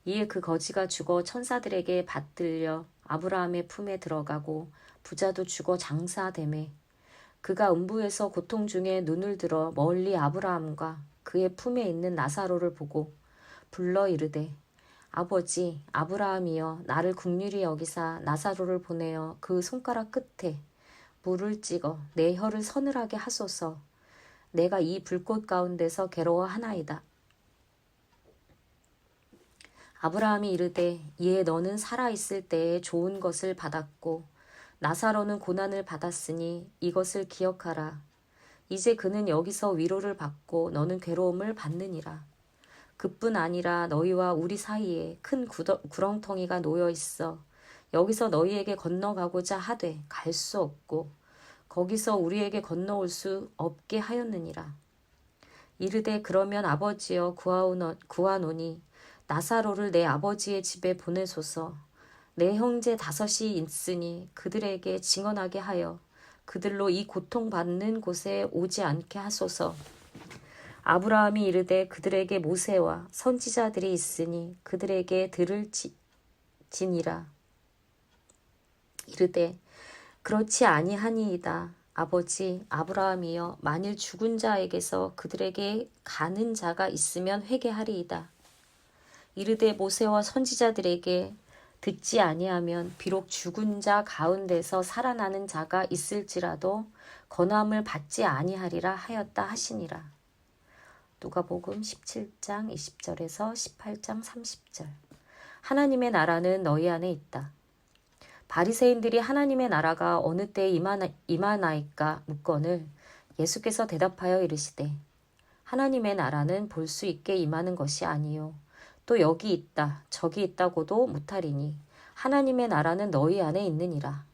이에 그 거지가 죽어 천사들에게 받들려 아브라함의 품에 들어가고 부자도 죽어 장사되매 그가 음부에서 고통 중에 눈을 들어 멀리 아브라함과 그의 품에 있는 나사로를 보고 불러 이르되 아버지 아브라함이여 나를 긍휼히 여기사 나사로를 보내어 그 손가락 끝에 물을 찍어 내 혀를 서늘하게 하소서. 내가 이 불꽃 가운데서 괴로워하나이다. 아브라함이 이르되 이에 너는 살아있을 때에 좋은 것을 받았고 나사로는 고난을 받았으니 이것을 기억하라. 이제 그는 여기서 위로를 받고 너는 괴로움을 받느니라. 그뿐 아니라 너희와 우리 사이에 큰 구렁텅이가 놓여 있어 여기서 너희에게 건너가고자 하되 갈 수 없고 거기서 우리에게 건너올 수 없게 하였느니라. 이르되 그러면 아버지여 구하노니 나사로를 내 아버지의 집에 보내소서. 내 형제 5이 있으니 그들에게 증언하게 하여 그들로 이 고통받는 곳에 오지 않게 하소서. 아브라함이 이르되 그들에게 모세와 선지자들이 있으니 그들에게 들을지니라. 이르되 그렇지 아니하니이다. 아버지 아브라함이여 만일 죽은 자에게서 그들에게 가는 자가 있으면 회개하리이다. 이르되 모세와 선지자들에게 듣지 아니하면 비록 죽은 자 가운데서 살아나는 자가 있을지라도 권함을 받지 아니하리라 하였다 하시니라. 누가복음 17장 20절에서 18장 30절. 하나님의 나라는 너희 안에 있다. 바리새인들이 하나님의 나라가 어느 때에 임하나이까 묻거늘 예수께서 대답하여 이르시되 하나님의 나라는 볼 수 있게 임하는 것이 아니요 또 여기 있다 저기 있다고도 못하리니 하나님의 나라는 너희 안에 있느니라.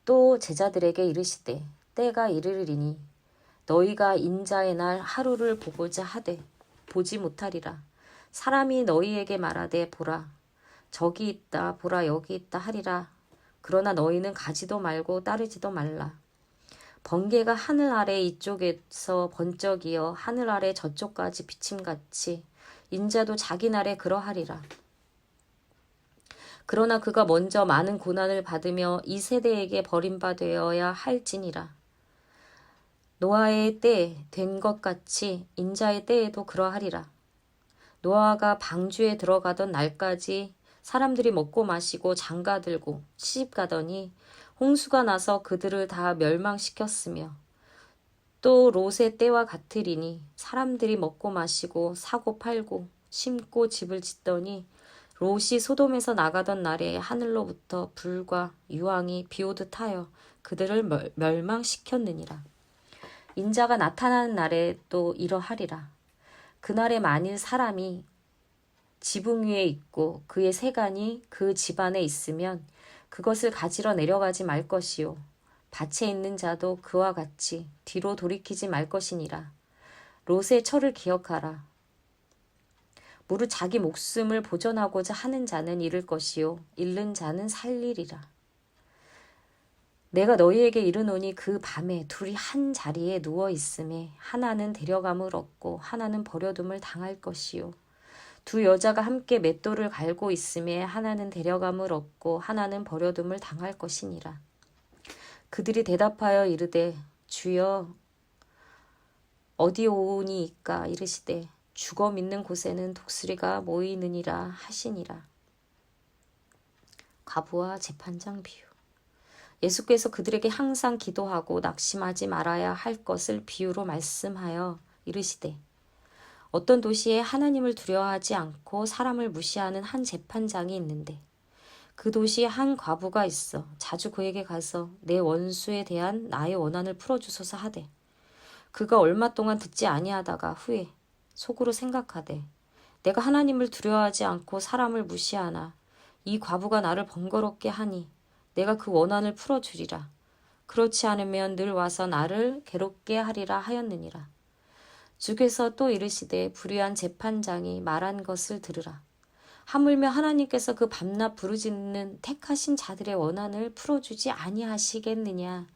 또 제자들에게 이르시되 때가 이르리니 너희가 인자의 날 하루를 보고자 하되 보지 못하리라. 사람이 너희에게 말하되 보라 저기 있다 보라 여기 있다 하리라. 그러나 너희는 가지도 말고 따르지도 말라. 번개가 하늘 아래 이쪽에서 번쩍이어 하늘 아래 저쪽까지 비침같이 인자도 자기 날에 그러하리라. 그러나 그가 먼저 많은 고난을 받으며 이 세대에게 버림받아야 할지니라. 노아의 때 된 것 같이 인자의 때에도 그러하리라. 노아가 방주에 들어가던 날까지 사람들이 먹고 마시고 장가들고 시집가더니 홍수가 나서 그들을 다 멸망시켰으며 또 롯의 때와 같으리니 사람들이 먹고 마시고 사고 팔고 심고 집을 짓더니 롯이 소돔에서 나가던 날에 하늘로부터 불과 유황이 비오듯 하여 그들을 멸망시켰느니라. 인자가 나타나는 날에 또 이러하리라. 그날에 만일 사람이 지붕 위에 있고 그의 세간이 그 집안에 있으면 그것을 가지러 내려가지 말 것이요 밭에 있는 자도 그와 같이 뒤로 돌이키지 말 것이니라. 롯의 철을 기억하라. 무릇 자기 목숨을 보존하고자 하는 자는 잃을 것이요 잃는 자는 살리리라. 내가 너희에게 이르노니 그 밤에 둘이 한 자리에 누워 있음에 하나는 데려감을 얻고 하나는 버려둠을 당할 것이요 두 여자가 함께 맷돌을 갈고 있음에 하나는 데려감을 얻고 하나는 버려둠을 당할 것이니라. 그들이 대답하여 이르되 주여 어디 오니이까 이르시되 죽어 믿는 곳에는 독수리가 모이느니라 하시니라. 과부와 재판장 비유. 예수께서 그들에게 항상 기도하고 낙심하지 말아야 할 것을 비유로 말씀하여 이르시되 어떤 도시에 하나님을 두려워하지 않고 사람을 무시하는 한 재판장이 있는데 그 도시에 한 과부가 있어 자주 그에게 가서 내 원수에 대한 나의 원한을 풀어주소서 하되 그가 얼마 동안 듣지 아니하다가 후에 속으로 생각하되 내가 하나님을 두려워하지 않고 사람을 무시하나 이 과부가 나를 번거롭게 하니 내가 그 원한을 풀어주리라. 그렇지 않으면 늘 와서 나를 괴롭게 하리라 하였느니라. 주께서 또 이르시되 불의한 재판장이 말한 것을 들으라. 하물며 하나님께서 그 밤낮 부르짖는 택하신 자들의 원한을 풀어주지 아니하시겠느냐.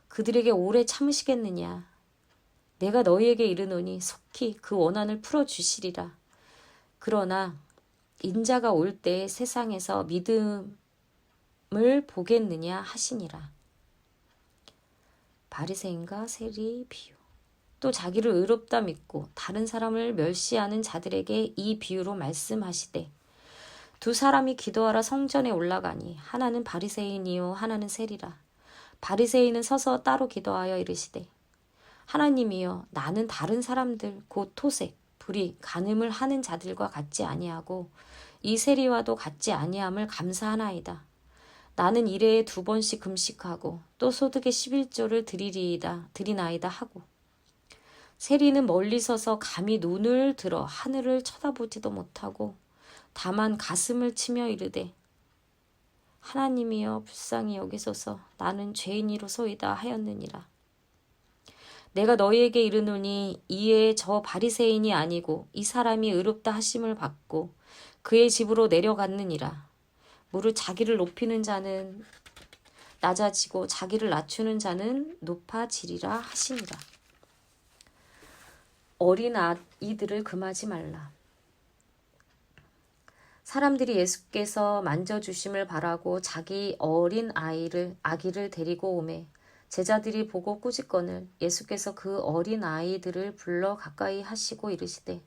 그들에게 오래 참으시겠느냐. 내가 너희에게 이르노니 속히 그 원한을 풀어주시리라. 그러나 인자가 올 때에 세상에서 믿음을 보겠느냐 하시니라. 바리새인과 세리 비유. 또 자기를 의롭다 믿고 다른 사람을 멸시하는 자들에게 이 비유로 말씀하시되 두 사람이 기도하러 성전에 올라가니 하나는 바리새인이요 하나는 세리라. 바리새인은 서서 따로 기도하여 이르시되 하나님이여 나는 다른 사람들 곧 토색, 불의, 간음을 하는 자들과 같지 아니하고 이 세리와도 같지 아니함을 감사하나이다. 나는 일해에 2번씩 금식하고 또 소득의 11조를 드리나이다 하고 세리는 멀리 서서 감히 눈을 들어 하늘을 쳐다보지도 못하고 다만 가슴을 치며 이르되 하나님이여 불쌍히 여기소서 나는 죄인이로소이다 하였느니라. 내가 너희에게 이르노니 이에 저 바리새인이 아니고 이 사람이 의롭다 하심을 받고 그의 집으로 내려갔느니라. 무릇 자기를 높이는 자는 낮아지고 자기를 낮추는 자는 높아지리라 하시니라. 어린 아이들을 금하지 말라. 사람들이 예수께서 만져주심을 바라고 자기 어린 아기를 데리고 오매 제자들이 보고 꾸짖거늘 예수께서 그 어린 아이들을 불러 가까이 하시고 이르시되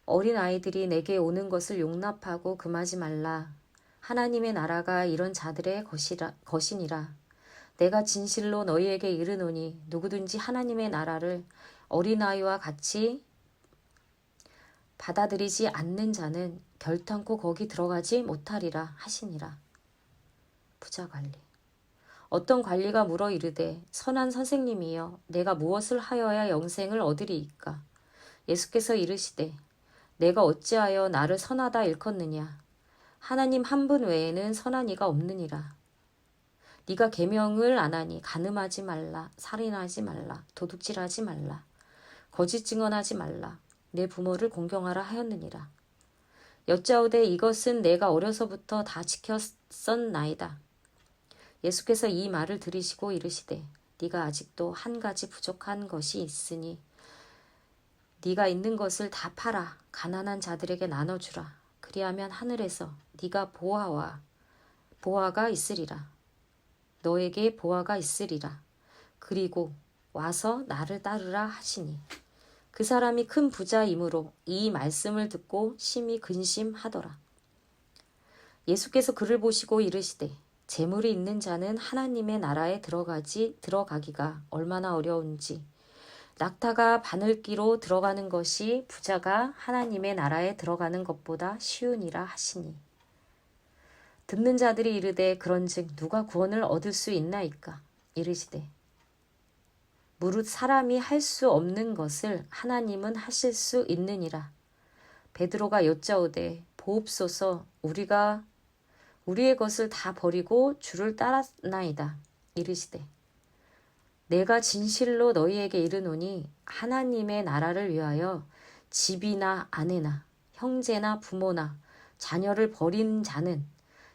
어린 아이들이 내게 오는 것을 용납하고 금하지 말라. 하나님의 나라가 이런 자들의 것이니라. 내가 진실로 너희에게 이르노니 누구든지 하나님의 나라를 어린아이와 같이 받아들이지 않는 자는 결탄코 거기 들어가지 못하리라 하시니라. 부자관리. 어떤 관리가 물어 이르되 선한 선생님이여 내가 무엇을 하여야 영생을 얻으리이까. 예수께서 이르시되 내가 어찌하여 나를 선하다 일컫느냐. 하나님 한 분 외에는 선한 이가 없느니라. 네가 계명을 안 하니 간음하지 말라, 살인하지 말라, 도둑질하지 말라, 거짓 증언하지 말라, 내 부모를 공경하라 하였느니라. 여짜오되 이것은 내가 어려서부터 다 지켰었나이다. 예수께서 이 말을 들으시고 이르시되 네가 아직도 한 가지 부족한 것이 있으니 네가 있는 것을 다 팔아 가난한 자들에게 나눠주라. 그리하면 하늘에서 네가 보화가 있으리라. 너에게 보화가 있으리라. 그리고 와서 나를 따르라 하시니 그 사람이 큰 부자이므로 이 말씀을 듣고 심히 근심하더라. 예수께서 그를 보시고 이르시되 재물이 있는 자는 하나님의 나라에 들어가기가 얼마나 어려운지 낙타가 바늘기로 들어가는 것이 부자가 하나님의 나라에 들어가는 것보다 쉬우니라 하시니 듣는 자들이 이르되 그런즉 누가 구원을 얻을 수 있나이까. 이르시되 무릇 사람이 할 수 없는 것을 하나님은 하실 수 있느니라. 베드로가 여짜오되 보옵소서 우리가 우리의 것을 다 버리고 주를 따랐나이다. 이르시되 내가 진실로 너희에게 이르노니 하나님의 나라를 위하여 집이나 아내나 형제나 부모나 자녀를 버린 자는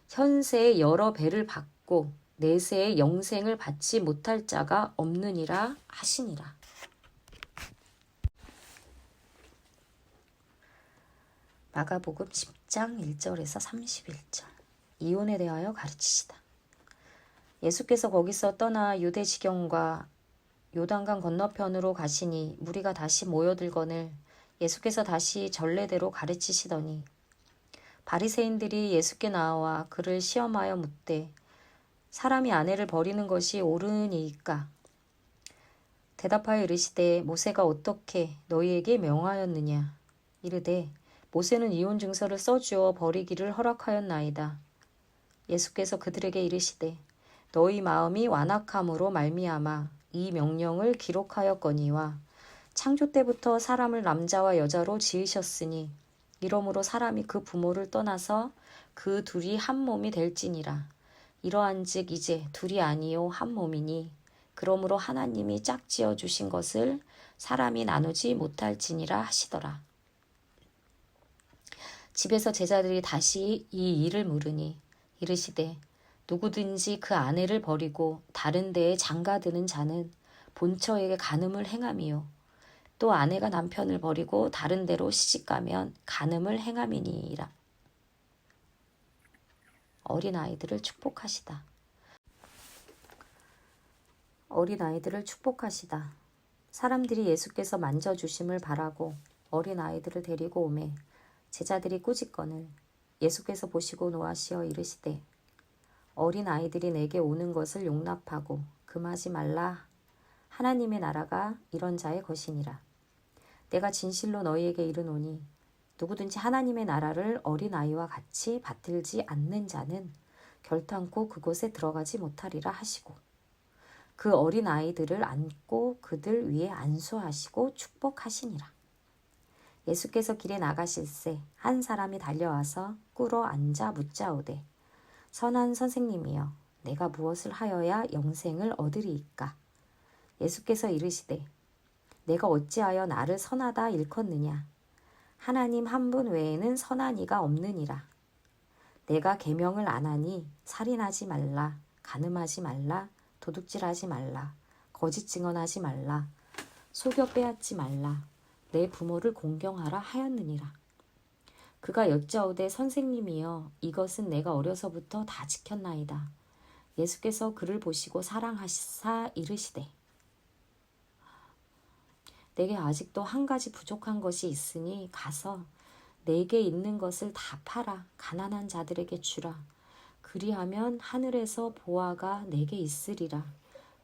현세의 여러 배를 받고 내세의 영생을 받지 못할 자가 없느니라 하시니라. 마가복음 10장 1절에서 31절. 이혼에 대하여 가르치시다. 예수께서 거기서 떠나 유대 지경과 요단강 건너편으로 가시니 무리가 다시 모여들거늘 예수께서 다시 전례대로 가르치시더니 바리새인들이 예수께 나와 그를 시험하여 묻되 사람이 아내를 버리는 것이 옳으니이까. 대답하여 이르시되 모세가 어떻게 너희에게 명하였느냐. 이르되 모세는 이혼 증서를 써주어 버리기를 허락하였나이다. 예수께서 그들에게 이르시되 너희 마음이 완악함으로 말미암아 이 명령을 기록하였거니와 창조 때부터 사람을 남자와 여자로 지으셨으니 이러므로 사람이 그 부모를 떠나서 그 둘이 한 몸이 될지니라. 이러한즉 이제 둘이 아니요 한 몸이니 그러므로 하나님이 짝지어 주신 것을 사람이 나누지 못할지니라 하시더라. 집에서 제자들이 다시 이 일을 물으니 이르시되 누구든지 그 아내를 버리고 다른 데에 장가드는 자는 본처에게 간음을 행함이요 또 아내가 남편을 버리고 다른 데로 시집가면 간음을 행함이니이다. 어린아이들을 축복하시다. 어린아이들을 축복하시다. 사람들이 예수께서 만져주심을 바라고 어린아이들을 데리고 오매 제자들이 꾸짖거늘 예수께서 보시고 노하시어 이르시되 어린아이들이 내게 오는 것을 용납하고 금하지 말라. 하나님의 나라가 이런 자의 것이니라. 내가 진실로 너희에게 이르노니 누구든지 하나님의 나라를 어린아이와 같이 받들지 않는 자는 결탄코 그곳에 들어가지 못하리라 하시고 그 어린아이들을 안고 그들 위에 안수하시고 축복하시니라. 예수께서 길에 나가실새 한 사람이 달려와서 꿇어 앉아 묻자오되 선한 선생님이여 내가 무엇을 하여야 영생을 얻으리이까. 예수께서 이르시되 내가 어찌하여 나를 선하다 일컫느냐. 하나님 한 분 외에는 선한 이가 없느니라. 내가 계명을 안 하니 살인하지 말라, 간음하지 말라, 도둑질하지 말라, 거짓 증언하지 말라, 속여 빼앗지 말라, 내 부모를 공경하라 하였느니라. 그가 여짜오되 선생님이여 이것은 내가 어려서부터 다 지켰나이다. 예수께서 그를 보시고 사랑하시사 이르시되 내게 아직도 한 가지 부족한 것이 있으니 가서 내게 있는 것을 다 팔아 가난한 자들에게 주라. 그리하면 하늘에서 보화가 내게 있으리라.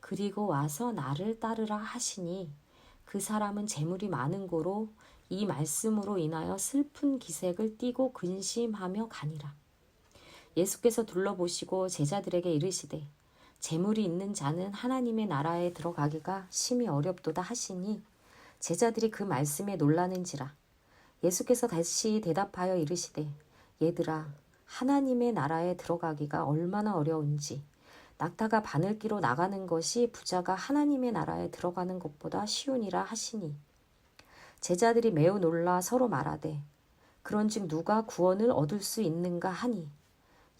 그리고 와서 나를 따르라 하시니 그 사람은 재물이 많은 고로 이 말씀으로 인하여 슬픈 기색을 띠고 근심하며 가니라. 예수께서 둘러보시고 제자들에게 이르시되 재물이 있는 자는 하나님의 나라에 들어가기가 심히 어렵도다 하시니 제자들이 그 말씀에 놀라는지라. 예수께서 다시 대답하여 이르시되 얘들아 하나님의 나라에 들어가기가 얼마나 어려운지 낙타가 바늘기로 나가는 것이 부자가 하나님의 나라에 들어가는 것보다 쉬우니라 하시니 제자들이 매우 놀라 서로 말하되 그런즉 누가 구원을 얻을 수 있는가 하니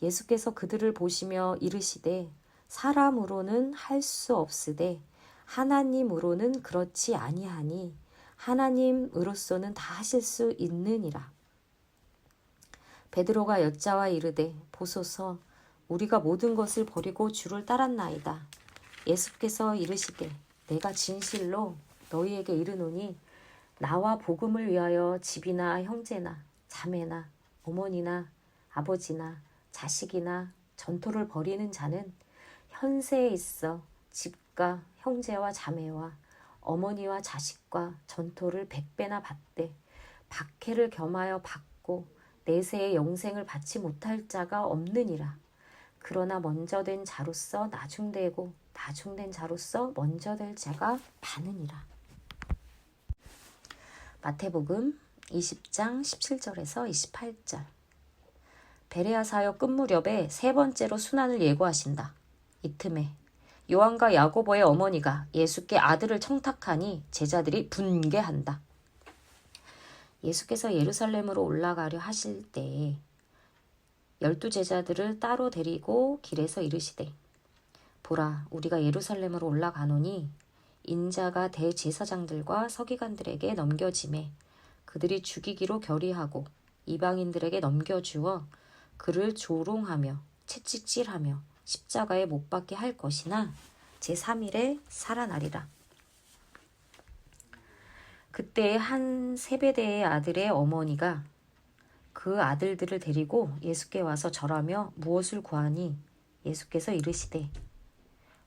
예수께서 그들을 보시며 이르시되 사람으로는 할 수 없으되 하나님으로는 그렇지 아니하니 하나님으로서는 다 하실 수 있느니라. 베드로가 여짜와 이르되 보소서 우리가 모든 것을 버리고 주를 따랐나이다. 예수께서 이르시되 내가 진실로 너희에게 이르노니 나와 복음을 위하여 집이나 형제나 자매나 어머니나 아버지나 자식이나 전토를 벌이는 자는 현세에 있어 집과 형제와 자매와 어머니와 자식과 전토를 100배나 받되 박해를 겸하여 받고 내세의 영생을 받지 못할 자가 없느니라. 그러나 먼저 된 자로서 나중되고 나중된 자로서 먼저 될 자가 많으니라. 마태복음 20장 17절에서 28절. 베레아 사역 끝 무렵에 세 번째로 순환을 예고하신다. 이 틈에 요한과 야고보의 어머니가 예수께 아들을 청탁하니 제자들이 분개한다. 예수께서 예루살렘으로 올라가려 하실 때에 12 제자들을 따로 데리고 길에서 이르시되 보라 우리가 예루살렘으로 올라가노니 인자가 대제사장들과 서기관들에게 넘겨지매 그들이 죽이기로 결의하고 이방인들에게 넘겨주어 그를 조롱하며 채찍질하며 십자가에 못 박게 할 것이나 제3일에 살아나리라. 그때 한 세베대의 아들의 어머니가 그 아들들을 데리고 예수께 와서 절하며 무엇을 구하니 예수께서 이르시되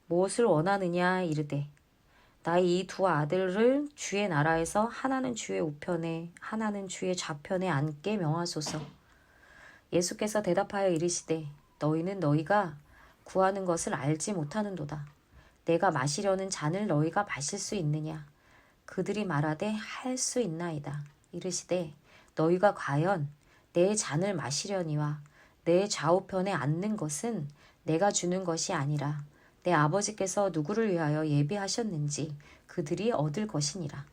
무엇을 원하느냐 이르되 나의 이 두 아들을 주의 나라에서 하나는 주의 우편에 하나는 주의 좌편에 앉게 명하소서. 예수께서 대답하여 이르시되 너희는 너희가 구하는 것을 알지 못하는도다. 내가 마시려는 잔을 너희가 마실 수 있느냐. 그들이 말하되 할 수 있나이다. 이르시되 너희가 과연 내 잔을 마시려니와 내 좌우편에 앉는 것은 내가 주는 것이 아니라 내 아버지께서 누구를 위하여 예비하셨는지 그들이 얻을 것이니라.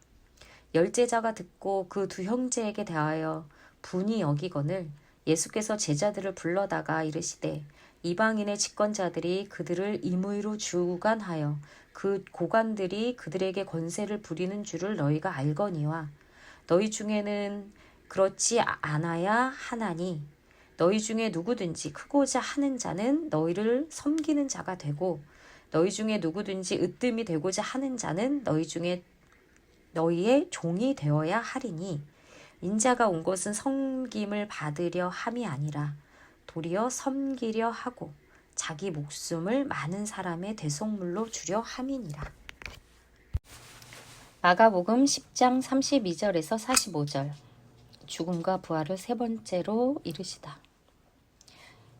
열제자가 듣고 그 두 형제에게 대하여 분이 여기거늘 예수께서 제자들을 불러다가 이르시되 이방인의 집권자들이 그들을 임의로 주관하여 그 고관들이 그들에게 권세를 부리는 줄을 너희가 알거니와 너희 중에는 그렇지 않아야 하나니 너희 중에 누구든지 크고자 하는 자는 너희를 섬기는 자가 되고 너희 중에 누구든지 으뜸이 되고자 하는 자는 너희 중에 너희의 종이 되어야 하리니 인자가 온 것은 섬김을 받으려 함이 아니라 도리어 섬기려 하고 자기 목숨을 많은 사람의 대속물로 주려 함이니라. 마가복음 10장 32절에서 45절. 죽음과 부활을 세 번째로 이르시다.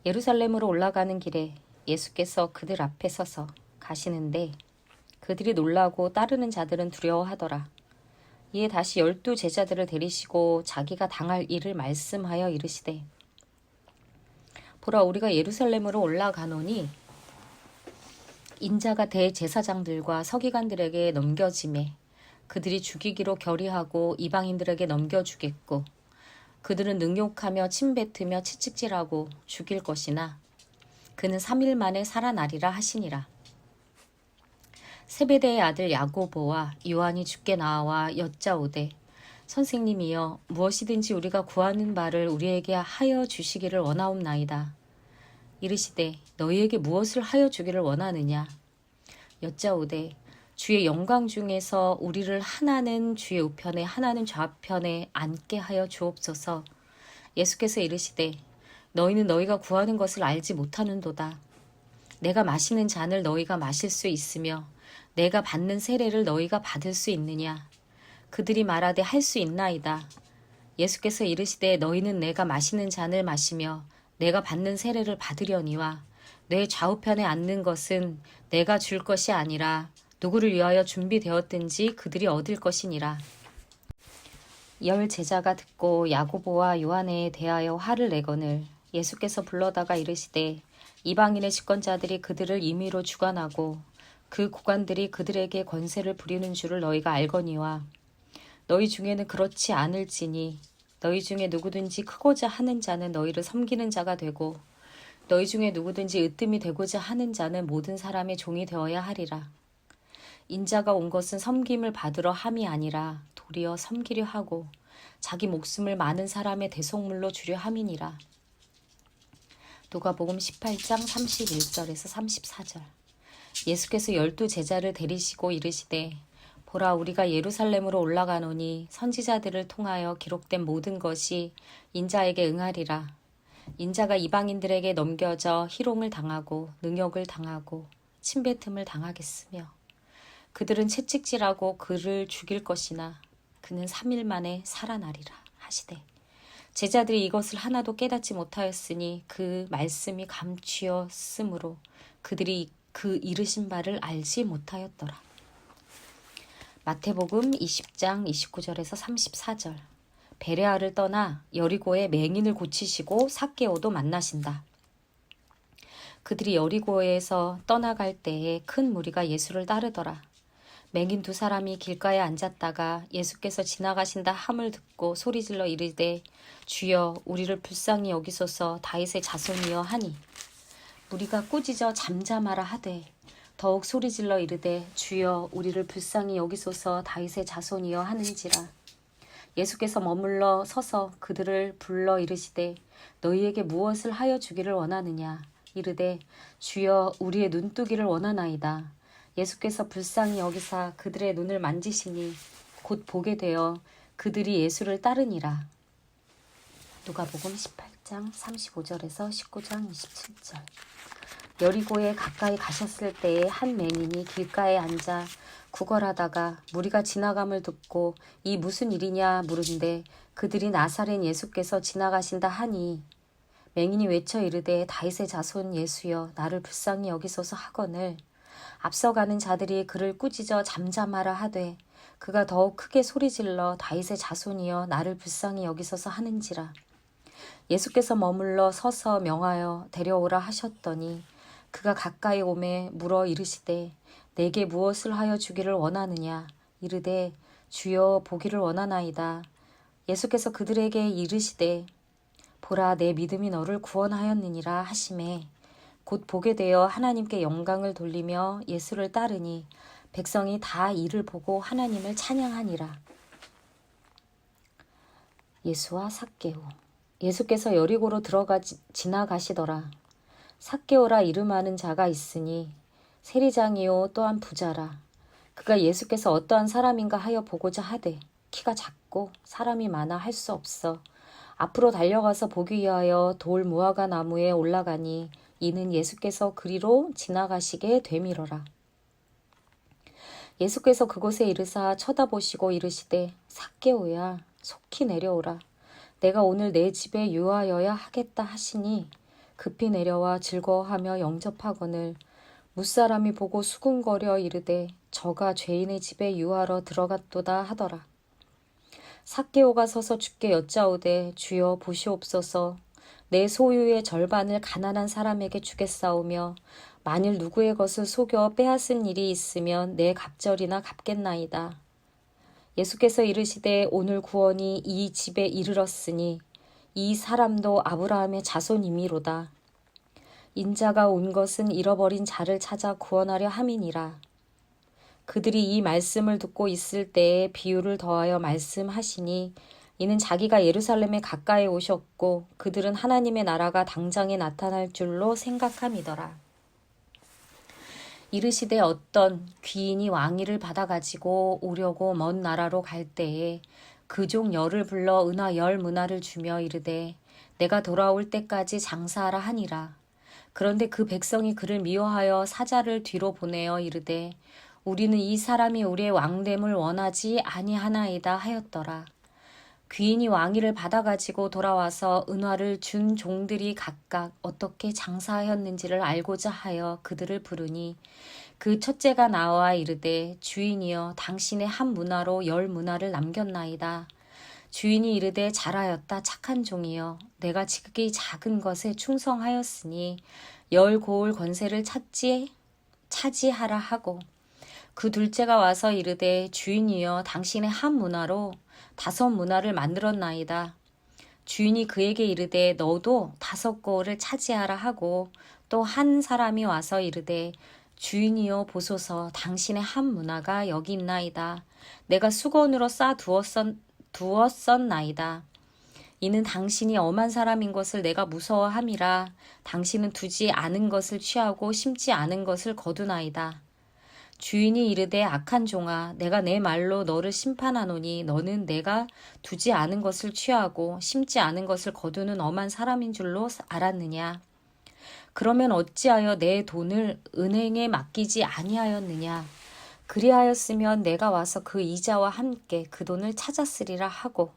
예루살렘으로 올라가는 길에 예수께서 그들 앞에 서서 가시는데 그들이 놀라고 따르는 자들은 두려워하더라. 이에 다시 12 제자들을 데리시고 자기가 당할 일을 말씀하여 이르시되 보라 우리가 예루살렘으로 올라가노니 인자가 대제사장들과 서기관들에게 넘겨지매 그들이 죽이기로 결의하고 이방인들에게 넘겨주겠고 그들은 능욕하며 침뱉으며 채찍질하고 죽일 것이나 그는 3일 만에 살아나리라 하시니라. 세베대의 아들 야고보와 요한이 주께 나와 여짜오되 선생님이여 무엇이든지 우리가 구하는 바를 우리에게 하여 주시기를 원하옵나이다. 이르시되 너희에게 무엇을 하여 주기를 원하느냐. 여짜오되 주의 영광 중에서 우리를 하나는 주의 우편에 하나는 좌편에 앉게 하여 주옵소서. 예수께서 이르시되 너희는 너희가 구하는 것을 알지 못하는도다. 내가 마시는 잔을 너희가 마실 수 있으며 내가 받는 세례를 너희가 받을 수 있느냐. 그들이 말하되 할 수 있나이다. 예수께서 이르시되 너희는 내가 마시는 잔을 마시며 내가 받는 세례를 받으려니와 내 좌우편에 앉는 것은 내가 줄 것이 아니라 누구를 위하여 준비되었든지 그들이 얻을 것이니라. 10 제자가 듣고 야고보와 요한에 대하여 화를 내거늘 예수께서 불러다가 이르시되 이방인의 집권자들이 그들을 임의로 주관하고 그 고관들이 그들에게 권세를 부리는 줄을 너희가 알거니와 너희 중에는 그렇지 않을지니 너희 중에 누구든지 크고자 하는 자는 너희를 섬기는 자가 되고 너희 중에 누구든지 으뜸이 되고자 하는 자는 모든 사람의 종이 되어야 하리라. 인자가 온 것은 섬김을 받으러 함이 아니라 도리어 섬기려 하고 자기 목숨을 많은 사람의 대속물로 주려 함이니라. 누가복음 18장 31절에서 34절. 예수께서 12 제자를 데리시고 이르시되 보라 우리가 예루살렘으로 올라가노니 선지자들을 통하여 기록된 모든 것이 인자에게 응하리라. 인자가 이방인들에게 넘겨져 희롱을 당하고 능욕을 당하고 침뱉음을 당하겠으며 그들은 채찍질하고 그를 죽일 것이나 그는 3일 만에 살아나리라 하시되 제자들이 이것을 하나도 깨닫지 못하였으니 그 말씀이 감추었으므로 그들이 그 이르신 바를 알지 못하였더라. 마태복음 20장 29절에서 34절. 베레아를 떠나 여리고에 맹인을 고치시고 삭개오도 만나신다. 그들이 여리고에서 떠나갈 때에 큰 무리가 예수를 따르더라. 맹인 2사람이 길가에 앉았다가 예수께서 지나가신다 함을 듣고 소리질러 이르되 주여 우리를 불쌍히 여기소서 다윗의 자손이여 하니 무리가 꾸짖어 잠잠하라 하되 더욱 소리질러 이르되 주여 우리를 불쌍히 여기소서 다윗의 자손이여 하는지라. 예수께서 머물러 서서 그들을 불러 이르시되 너희에게 무엇을 하여 주기를 원하느냐. 이르되 주여 우리의 눈뜨기를 원하나이다. 예수께서 불쌍히 여기사 그들의 눈을 만지시니 곧 보게 되어 그들이 예수를 따르니라. 누가복음 18장 35절에서 19장 27절. 여리고에 가까이 가셨을 때에 한 맹인이 길가에 앉아 구걸하다가 무리가 지나감을 듣고 이 무슨 일이냐 물은데 그들이 나사렛 예수께서 지나가신다 하니 맹인이 외쳐 이르되 다윗의 자손 예수여 나를 불쌍히 여기소서 하거늘 앞서가는 자들이 그를 꾸짖어 잠잠하라 하되 그가 더욱 크게 소리질러 다윗의 자손이여 나를 불쌍히 여기소서 하는지라. 예수께서 머물러 서서 명하여 데려오라 하셨더니 그가 가까이 오매 물어 이르시되 내게 무엇을 하여 주기를 원하느냐. 이르되 주여 보기를 원하나이다. 예수께서 그들에게 이르시되 보라 내 믿음이 너를 구원하였느니라 하시매 곧 보게 되어 하나님께 영광을 돌리며 예수를 따르니 백성이 다 이를 보고 하나님을 찬양하니라. 예수와 삭개오. 예수께서 여리고로 지나가시더라. 삭개오라 이름하는 자가 있으니 세리장이요 또한 부자라. 그가 예수께서 어떠한 사람인가 하여 보고자 하되 키가 작고 사람이 많아 할 수 없어 앞으로 달려가서 보기 위하여 돌 무화과 나무에 올라가니 이는 예수께서 그리로 지나가시게 되밀어라. 예수께서 그곳에 이르사 쳐다보시고 이르시되 삭개오야 속히 내려오라. 내가 오늘 내 집에 유하여야 하겠다 하시니 급히 내려와 즐거워하며 영접하거늘 무사람이 보고 수군거려 이르되 저가 죄인의 집에 유하러 들어갔도다 하더라. 삭개오가 서서 주께 여짜오되 주여 보시옵소서 내 소유의 절반을 가난한 사람에게 주겠사오며 만일 누구의 것을 속여 빼앗은 일이 있으면 내 갑절이나 갚겠나이다. 예수께서 이르시되 오늘 구원이 이 집에 이르렀으니 이 사람도 아브라함의 자손이미로다. 인자가 온 것은 잃어버린 자를 찾아 구원하려 함이니라. 그들이 이 말씀을 듣고 있을 때에 비유를 더하여 말씀하시니 이는 자기가 예루살렘에 가까이 오셨고 그들은 하나님의 나라가 당장에 나타날 줄로 생각함이더라. 이르시되 어떤 귀인이 왕위를 받아가지고 오려고 먼 나라로 갈 때에 그 종 10을 불러 은화 10문화를 주며 이르되 내가 돌아올 때까지 장사하라 하니라. 그런데 그 백성이 그를 미워하여 사자를 뒤로 보내어 이르되 우리는 이 사람이 우리의 왕됨을 원하지 아니하나이다 하였더라. 귀인이 왕위를 받아가지고 돌아와서 은화를 준 종들이 각각 어떻게 장사하였는지를 알고자 하여 그들을 부르니 그 첫째가 나와 이르되 주인이여 당신의 한 문화로 10문화를 남겼나이다. 주인이 이르되 잘하였다 착한 종이여 내가 지극히 작은 것에 충성하였으니 열 고을 권세를 차지하라 하고 그 둘째가 와서 이르되 주인이여 당신의 한 문화로 5문화를 만들었나이다. 주인이 그에게 이르되 너도 5고을을 차지하라 하고 또 한 사람이 와서 이르되 주인이여 보소서 당신의 한 문화가 여기 있나이다. 내가 수건으로 싸 두었었나이다. 이는 당신이 엄한 사람인 것을 내가 무서워함이라. 당신은 두지 않은 것을 취하고 심지 않은 것을 거두나이다. 주인이 이르되 악한 종아 내가 내 말로 너를 심판하노니 너는 내가 두지 않은 것을 취하고 심지 않은 것을 거두는 엄한 사람인 줄로 알았느냐. 그러면 어찌하여 내 돈을 은행에 맡기지 아니하였느냐. 그리하였으면 내가 와서 그 이자와 함께 그 돈을 찾았으리라 하고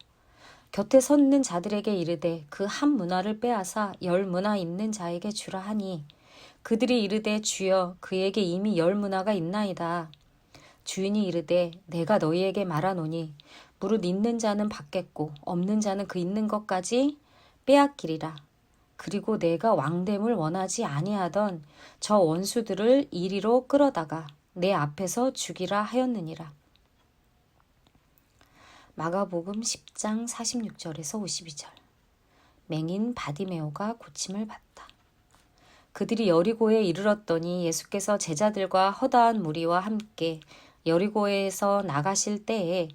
곁에 섰는 자들에게 이르되 그 한 문화를 빼앗아 10문화 있는 자에게 주라 하니 그들이 이르되 주여 그에게 이미 10문화가 있나이다. 주인이 이르되 내가 너희에게 말하노니 무릇 있는 자는 받겠고 없는 자는 그 있는 것까지 빼앗기리라. 그리고 내가 왕됨을 원하지 아니하던 저 원수들을 이리로 끌어다가 내 앞에서 죽이라 하였느니라. 마가복음 10장 46절에서 52절. 맹인 바디메오가 고침을 받다. 그들이 여리고에 이르렀더니 예수께서 제자들과 허다한 무리와 함께 여리고에서 나가실 때에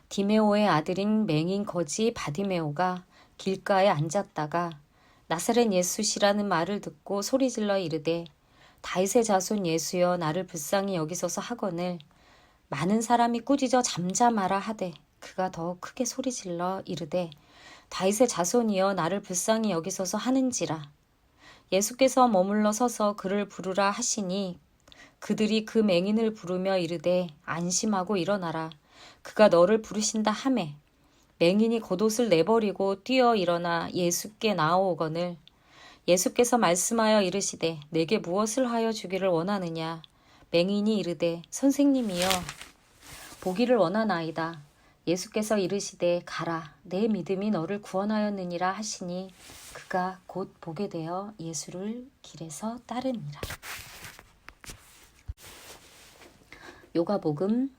디메오의 아들인 맹인 거지 바디메오가 길가에 앉았다가 나사렛 예수시라는 말을 듣고 소리질러 이르되 다윗의 자손 예수여 나를 불쌍히 여기소서 하거늘 많은 사람이 꾸짖어 잠잠하라 하되 그가 더 크게 소리질러 이르되 다윗의 자손이여 나를 불쌍히 여기소서 하는지라. 예수께서 머물러 서서 그를 부르라 하시니 그들이 그 맹인을 부르며 이르되 안심하고 일어나라. 그가 너를 부르신다 하매 맹인이 겉옷을 내버리고 뛰어 일어나 예수께 나아오거늘 예수께서 말씀하여 이르시되 내게 무엇을 하여 주기를 원하느냐. 맹인이 이르되 선생님이여 보기를 원하나이다. 예수께서 이르시되 가라 내 믿음이 너를 구원하였느니라 하시니 그가 곧 보게 되어 예수를 길에서 따르니라. 요가복음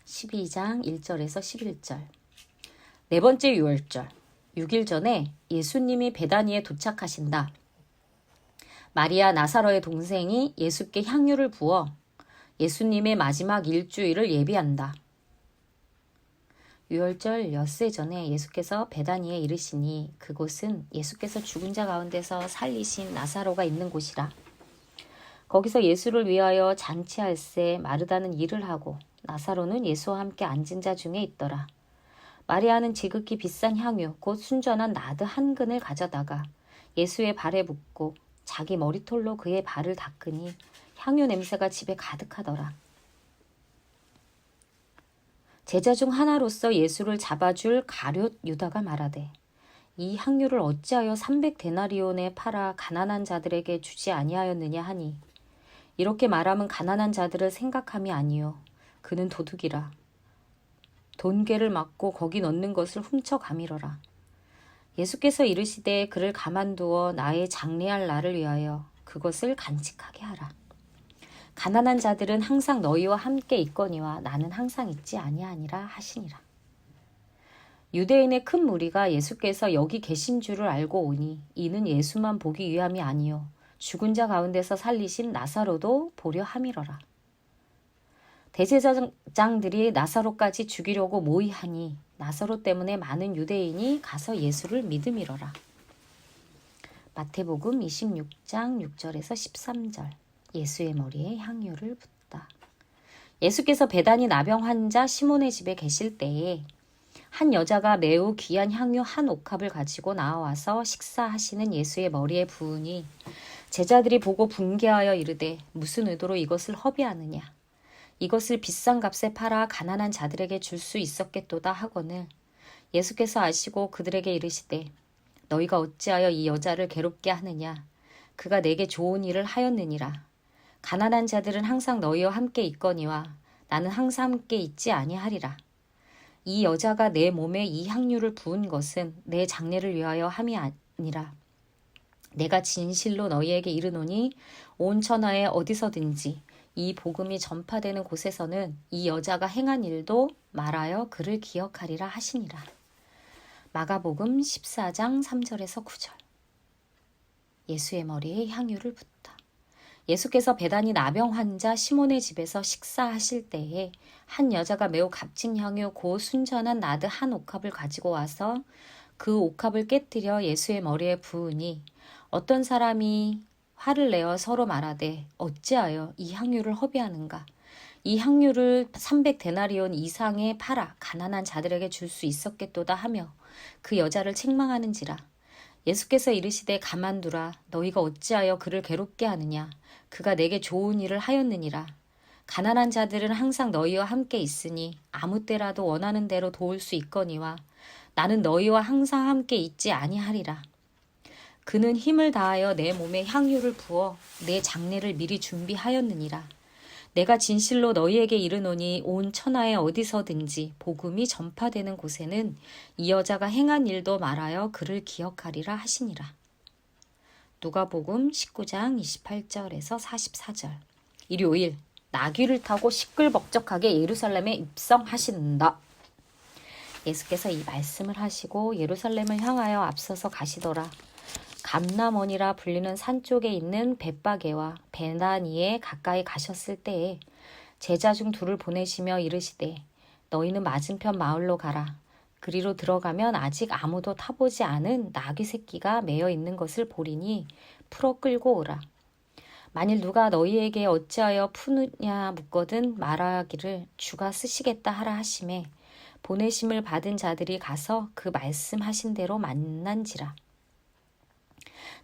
12장 1절에서 11절. 네 번째 유월절 6일 전에 예수님이 베다니에 도착하신다. 마리아 나사로의 동생이 예수께 향유를 부어 예수님의 마지막 일주일을 예비한다. 유월절 엿새 전에 예수께서 베다니에 이르시니 그곳은 예수께서 죽은 자 가운데서 살리신 나사로가 있는 곳이라. 거기서 예수를 위하여 잔치할새 마르다는 일을 하고 나사로는 예수와 함께 앉은 자 중에 있더라. 마리아는 지극히 비싼 향유 곧 순전한 나드 한 근을 가져다가 예수의 발에 붓고 자기 머리털로 그의 발을 닦으니 향유 냄새가 집에 가득하더라. 제자 중 하나로서 예수를 잡아줄 가룟 유다가 말하되 이 향유를 어찌하여 300데나리온에 팔아 가난한 자들에게 주지 아니하였느냐 하니 이렇게 말하면 가난한 자들을 생각함이 아니요 그는 도둑이라. 돈괴를 맞고 거기 넣는 것을 훔쳐 가미러라. 예수께서 이르시되 그를 가만두어 나의 장례할 날을 위하여 그것을 간직하게 하라. 가난한 자들은 항상 너희와 함께 있거니와 나는 항상 있지 아니하니라 하시니라. 유대인의 큰 무리가 예수께서 여기 계신 줄을 알고 오니 이는 예수만 보기 위함이 아니요 죽은 자 가운데서 살리신 나사로도 보려 함이러라. 대제사장들이 나사로까지 죽이려고 모의하니 나사로 때문에 많은 유대인이 가서 예수를 믿음이러라. 마태복음 26장 6절에서 13절. 예수의 머리에 향유를 붓다. 예수께서 베다니 나병 환자 시몬의 집에 계실 때에 한 여자가 매우 귀한 향유 한 옥합을 가지고 나와서 식사하시는 예수의 머리에 부으니 제자들이 보고 분개하여 이르되 무슨 의도로 이것을 허비하느냐. 이것을 비싼 값에 팔아 가난한 자들에게 줄 수 있었겠도다 하거늘 예수께서 아시고 그들에게 이르시되 너희가 어찌하여 이 여자를 괴롭게 하느냐. 그가 내게 좋은 일을 하였느니라. 가난한 자들은 항상 너희와 함께 있거니와 나는 항상 함께 있지 아니하리라. 이 여자가 내 몸에 이 향유를 부은 것은 내 장례를 위하여 함이 아니라 내가 진실로 너희에게 이르노니 온 천하에 어디서든지 이 복음이 전파되는 곳에서는 이 여자가 행한 일도 말하여 그를 기억하리라 하시니라. 마가복음 14장 3절에서 9절. 예수의 머리에 향유를 붓다. 예수께서 베다니 나병 환자 시몬의 집에서 식사하실 때에 한 여자가 매우 값진 향유 고 순전한 나드 한 옥합을 가지고 와서 그 옥합을 깨뜨려 예수의 머리에 부으니 어떤 사람이 화를 내어 서로 말하되 어찌하여 이 향유를 허비하는가? 이 향유를 300데나리온 이상에 팔아 가난한 자들에게 줄 수 있었겠도다 하며 그 여자를 책망하는지라. 예수께서 이르시되 가만두라. 너희가 어찌하여 그를 괴롭게 하느냐? 그가 내게 좋은 일을 하였느니라. 가난한 자들은 항상 너희와 함께 있으니 아무 때라도 원하는 대로 도울 수 있거니와 나는 너희와 항상 함께 있지 아니하리라. 그는 힘을 다하여 내 몸에 향유를 부어 내 장례를 미리 준비하였느니라. 내가 진실로 너희에게 이르노니 온 천하에 어디서든지 복음이 전파되는 곳에는 이 여자가 행한 일도 말하여 그를 기억하리라 하시니라. 누가복음 19장 28절에서 44절. 일요일 나귀를 타고 시끌벅적하게 예루살렘에 입성하신다. 예수께서 이 말씀을 하시고 예루살렘을 향하여 앞서서 가시더라. 감람원이라 불리는 산 쪽에 있는 벳바게와 베다니에 가까이 가셨을 때에 제자 중 둘을 보내시며 이르시되 너희는 맞은편 마을로 가라. 그리로 들어가면 아직 아무도 타보지 않은 나귀 새끼가 매어 있는 것을 보리니 풀어 끌고 오라. 만일 누가 너희에게 어찌하여 푸느냐 묻거든 말하기를 주가 쓰시겠다 하라 하시매 보내심을 받은 자들이 가서 그 말씀하신 대로 만난지라.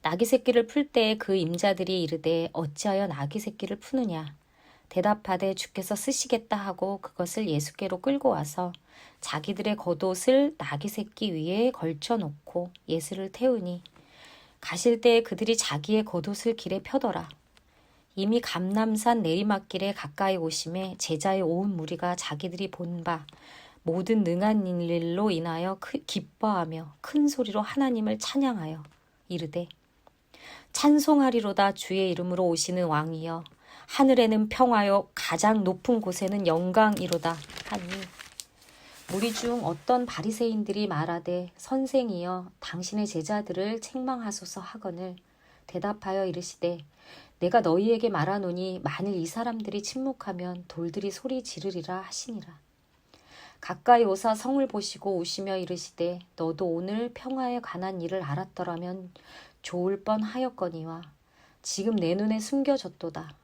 나귀 새끼를 풀 때에 그 임자들이 이르되 어찌하여 나귀 새끼를 푸느냐 대답하되 주께서 쓰시겠다 하고 그것을 예수께로 끌고 와서 자기들의 겉옷을 나귀 새끼 위에 걸쳐 놓고 예수를 태우니 가실 때에 그들이 자기의 겉옷을 길에 펴더라. 이미 감람산 내리막길에 가까이 오심에 제자의 온 무리가 자기들이 본 바 모든 능한 일로 인하여 기뻐하며 큰 소리로 하나님을 찬양하여 이르되 찬송하리로다. 주의 이름으로 오시는 왕이여 하늘에는 평화요 가장 높은 곳에는 영광이로다 하니 무리 중 어떤 바리새인들이 말하되 선생이여 당신의 제자들을 책망하소서 하거늘 대답하여 이르시되 내가 너희에게 말하노니 만일 이 사람들이 침묵하면 돌들이 소리 지르리라 하시니라. 가까이 오사 성을 보시고 우시며 이르시되 너도 오늘 평화에 관한 일을 알았더라면 좋을 뻔하였거니와 지금 내 눈에 숨겨졌도다.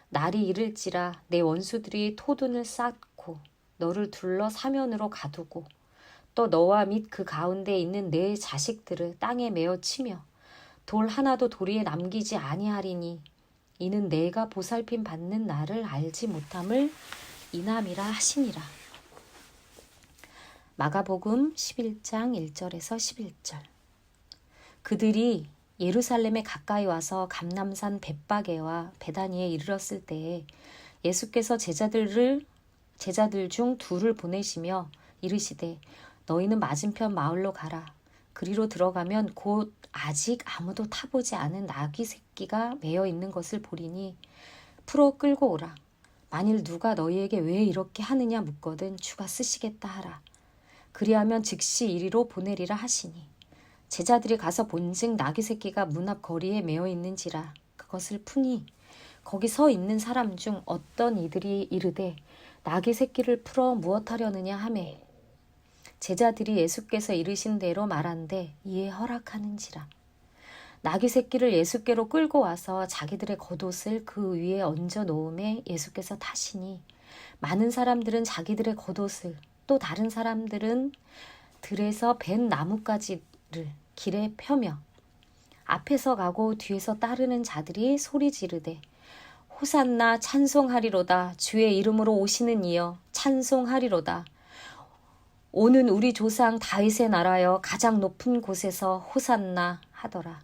날이 이를지라 내 원수들이 토둔을 쌓고 너를 둘러 사면으로 가두고 또 너와 및 그 가운데 있는 내 자식들을 땅에 메어 치며 돌 하나도 도리에 남기지 아니하리니 이는 내가 보살핌 받는 나를 알지 못함을 인함이라 하시니라. 마가복음 11장 1절에서 11절. 그들이 예루살렘에 가까이 와서 감람산 벳바게와 베다니에 이르렀을 때에 예수께서 제자들 중 둘을 보내시며 이르시되 너희는 맞은편 마을로 가라. 그리로 들어가면 곧 아직 아무도 타보지 않은 나귀 새끼가 매어 있는 것을 보리니 풀어 끌고 오라. 만일 누가 너희에게 왜 이렇게 하느냐 묻거든 주가 쓰시겠다 하라. 그리하면 즉시 이리로 보내리라 하시니 제자들이 가서 본즉 나귀 새끼가 문 앞 거리에 매어 있는지라. 그것을 푸니 거기 서 있는 사람 중 어떤 이들이 이르되 나귀 새끼를 풀어 무엇하려느냐 하매 제자들이 예수께서 이르신 대로 말한대 이에 허락하는지라. 나귀 새끼를 예수께로 끌고 와서 자기들의 겉옷을 그 위에 얹어 놓음에 예수께서 타시니 많은 사람들은 자기들의 겉옷을 또 다른 사람들은 들에서 벤 나뭇가지를 길에 펴며 앞에서 가고 뒤에서 따르는 자들이 소리 지르되 호산나 찬송하리로다. 주의 이름으로 오시는 이여 찬송하리로다. 오는 우리 조상 다윗의 나라여 가장 높은 곳에서 호산나 하더라.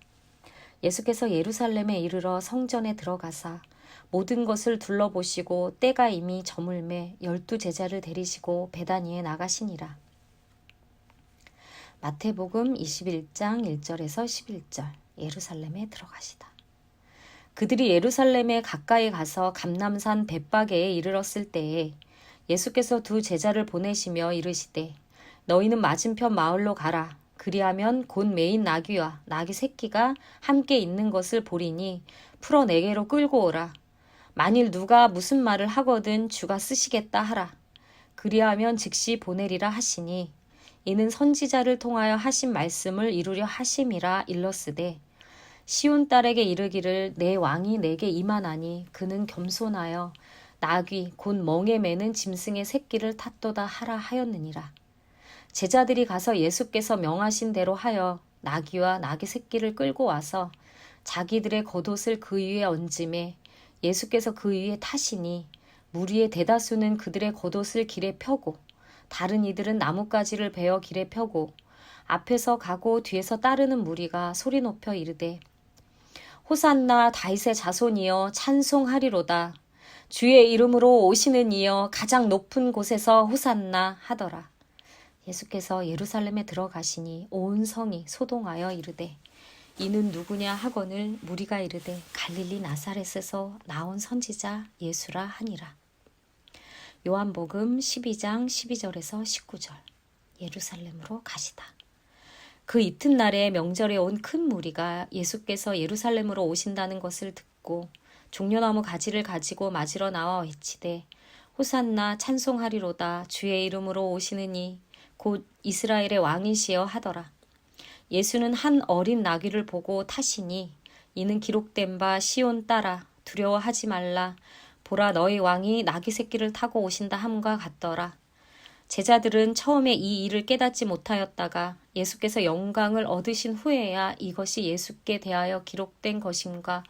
예수께서 예루살렘에 이르러 성전에 들어가사 모든 것을 둘러보시고 때가 이미 저물매 12 제자를 데리시고 베다니에 나가시니라. 마태복음 21장 1절에서 11절. 예루살렘에 들어가시다. 그들이 예루살렘에 가까이 가서 감람산 벳바게에 이르렀을 때에 예수께서 2 제자를 보내시며 이르시되 너희는 맞은편 마을로 가라. 그리하면 곧 메인 나귀와 나귀 새끼가 함께 있는 것을 보리니 풀어 내게로 끌고 오라. 만일 누가 무슨 말을 하거든 주가 쓰시겠다 하라. 그리하면 즉시 보내리라 하시니 이는 선지자를 통하여 하신 말씀을 이루려 하심이라 일렀으되 시온 딸에게 이르기를 내 왕이 내게 임하나니 그는 겸손하여 나귀 곧 멍에 매는 짐승의 새끼를 탔도다 하라 하였느니라. 제자들이 가서 예수께서 명하신 대로 하여 나귀와 나귀 새끼를 끌고 와서 자기들의 겉옷을 그 위에 얹음에 예수께서 그 위에 타시니 무리의 대다수는 그들의 겉옷을 길에 펴고 다른 이들은 나뭇가지를 베어 길에 펴고 앞에서 가고 뒤에서 따르는 무리가 소리 높여 이르되 호산나 다윗의 자손이여 찬송하리로다. 주의 이름으로 오시는 이여 가장 높은 곳에서 호산나 하더라. 예수께서 예루살렘에 들어가시니 온 성이 소동하여 이르되 이는 누구냐 하거늘 무리가 이르되 갈릴리 나사렛에서 나온 선지자 예수라 하니라. 요한복음 12장 12절에서 19절. 예루살렘으로 가시다. 그 이튿날에 명절에 온 큰 무리가 예수께서 예루살렘으로 오신다는 것을 듣고 종려나무 가지를 가지고 맞으러 나와 외치되 호산나 찬송하리로다. 주의 이름으로 오시느니 곧 이스라엘의 왕이시여 하더라. 예수는 한 어린 나귀를 보고 타시니 이는 기록된 바 시온 딸아 두려워하지 말라. 보라 너희 왕이 나귀 새끼를 타고 오신다 함과 같더라. 제자들은 처음에 이 일을 깨닫지 못하였다가 예수께서 영광을 얻으신 후에야 이것이 예수께 대하여 기록된 것임과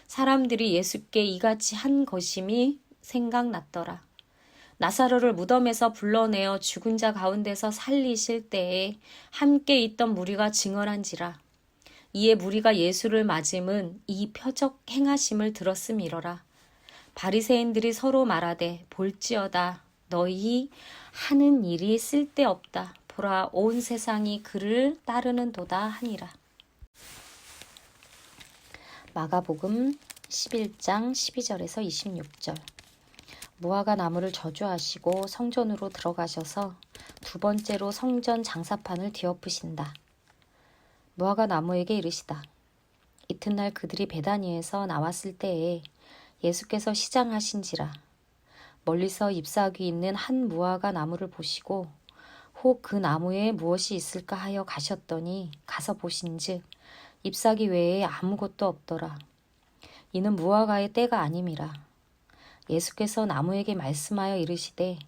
사람들이 예수께 이같이 한 것임이 생각났더라. 나사로를 무덤에서 불러내어 죽은 자 가운데서 살리실 때에 함께 있던 무리가 증언한지라. 이에 무리가 예수를 맞음은 이 표적 행하심을 들었음이러라. 바리새인들이 서로 말하되 볼지어다. 너희 하는 일이 쓸데없다. 보라 온 세상이 그를 따르는도다 하니라. 마가복음 11장 12절에서 26절. 무화과 나무를 저주하시고 성전으로 들어가셔서 2번째로 성전 장사판을 뒤엎으신다. 무화과 나무에게 이르시다. 이튿날 그들이 베다니에서 나왔을 때에 예수께서 시장하신지라. 멀리서 잎사귀 있는 한 무화과 나무를 보시고 혹 그 나무에 무엇이 있을까 하여 가셨더니 가서 보신즉 잎사귀 외에 아무것도 없더라. 이는 무화과의 때가 아님이라. 예수께서 나무에게 말씀하여 이르시되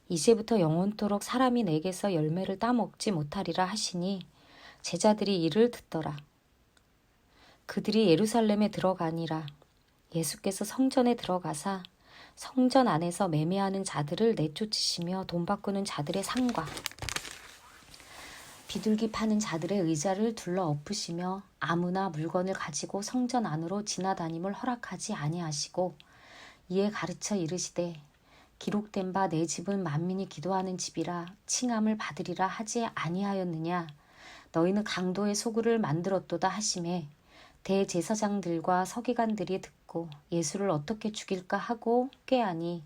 이제부터 영원토록 사람이 내게서 열매를 따먹지 못하리라 하시니 제자들이 이를 듣더라. 그들이 예루살렘에 들어가니라. 예수께서 성전에 들어가사 성전 안에서 매매하는 자들을 내쫓으시며 돈 바꾸는 자들의 상과 비둘기 파는 자들의 의자를 둘러 엎으시며 아무나 물건을 가지고 성전 안으로 지나다님을 허락하지 아니하시고 이에 가르쳐 이르시되 기록된 바 내 집은 만민이 기도하는 집이라 칭함을 받으리라 하지 아니하였느냐. 너희는 강도의 소굴을 만들었도다 하시매 대제사장들과 서기관들이 듣고 예수를 어떻게 죽일까 하고 꾀하니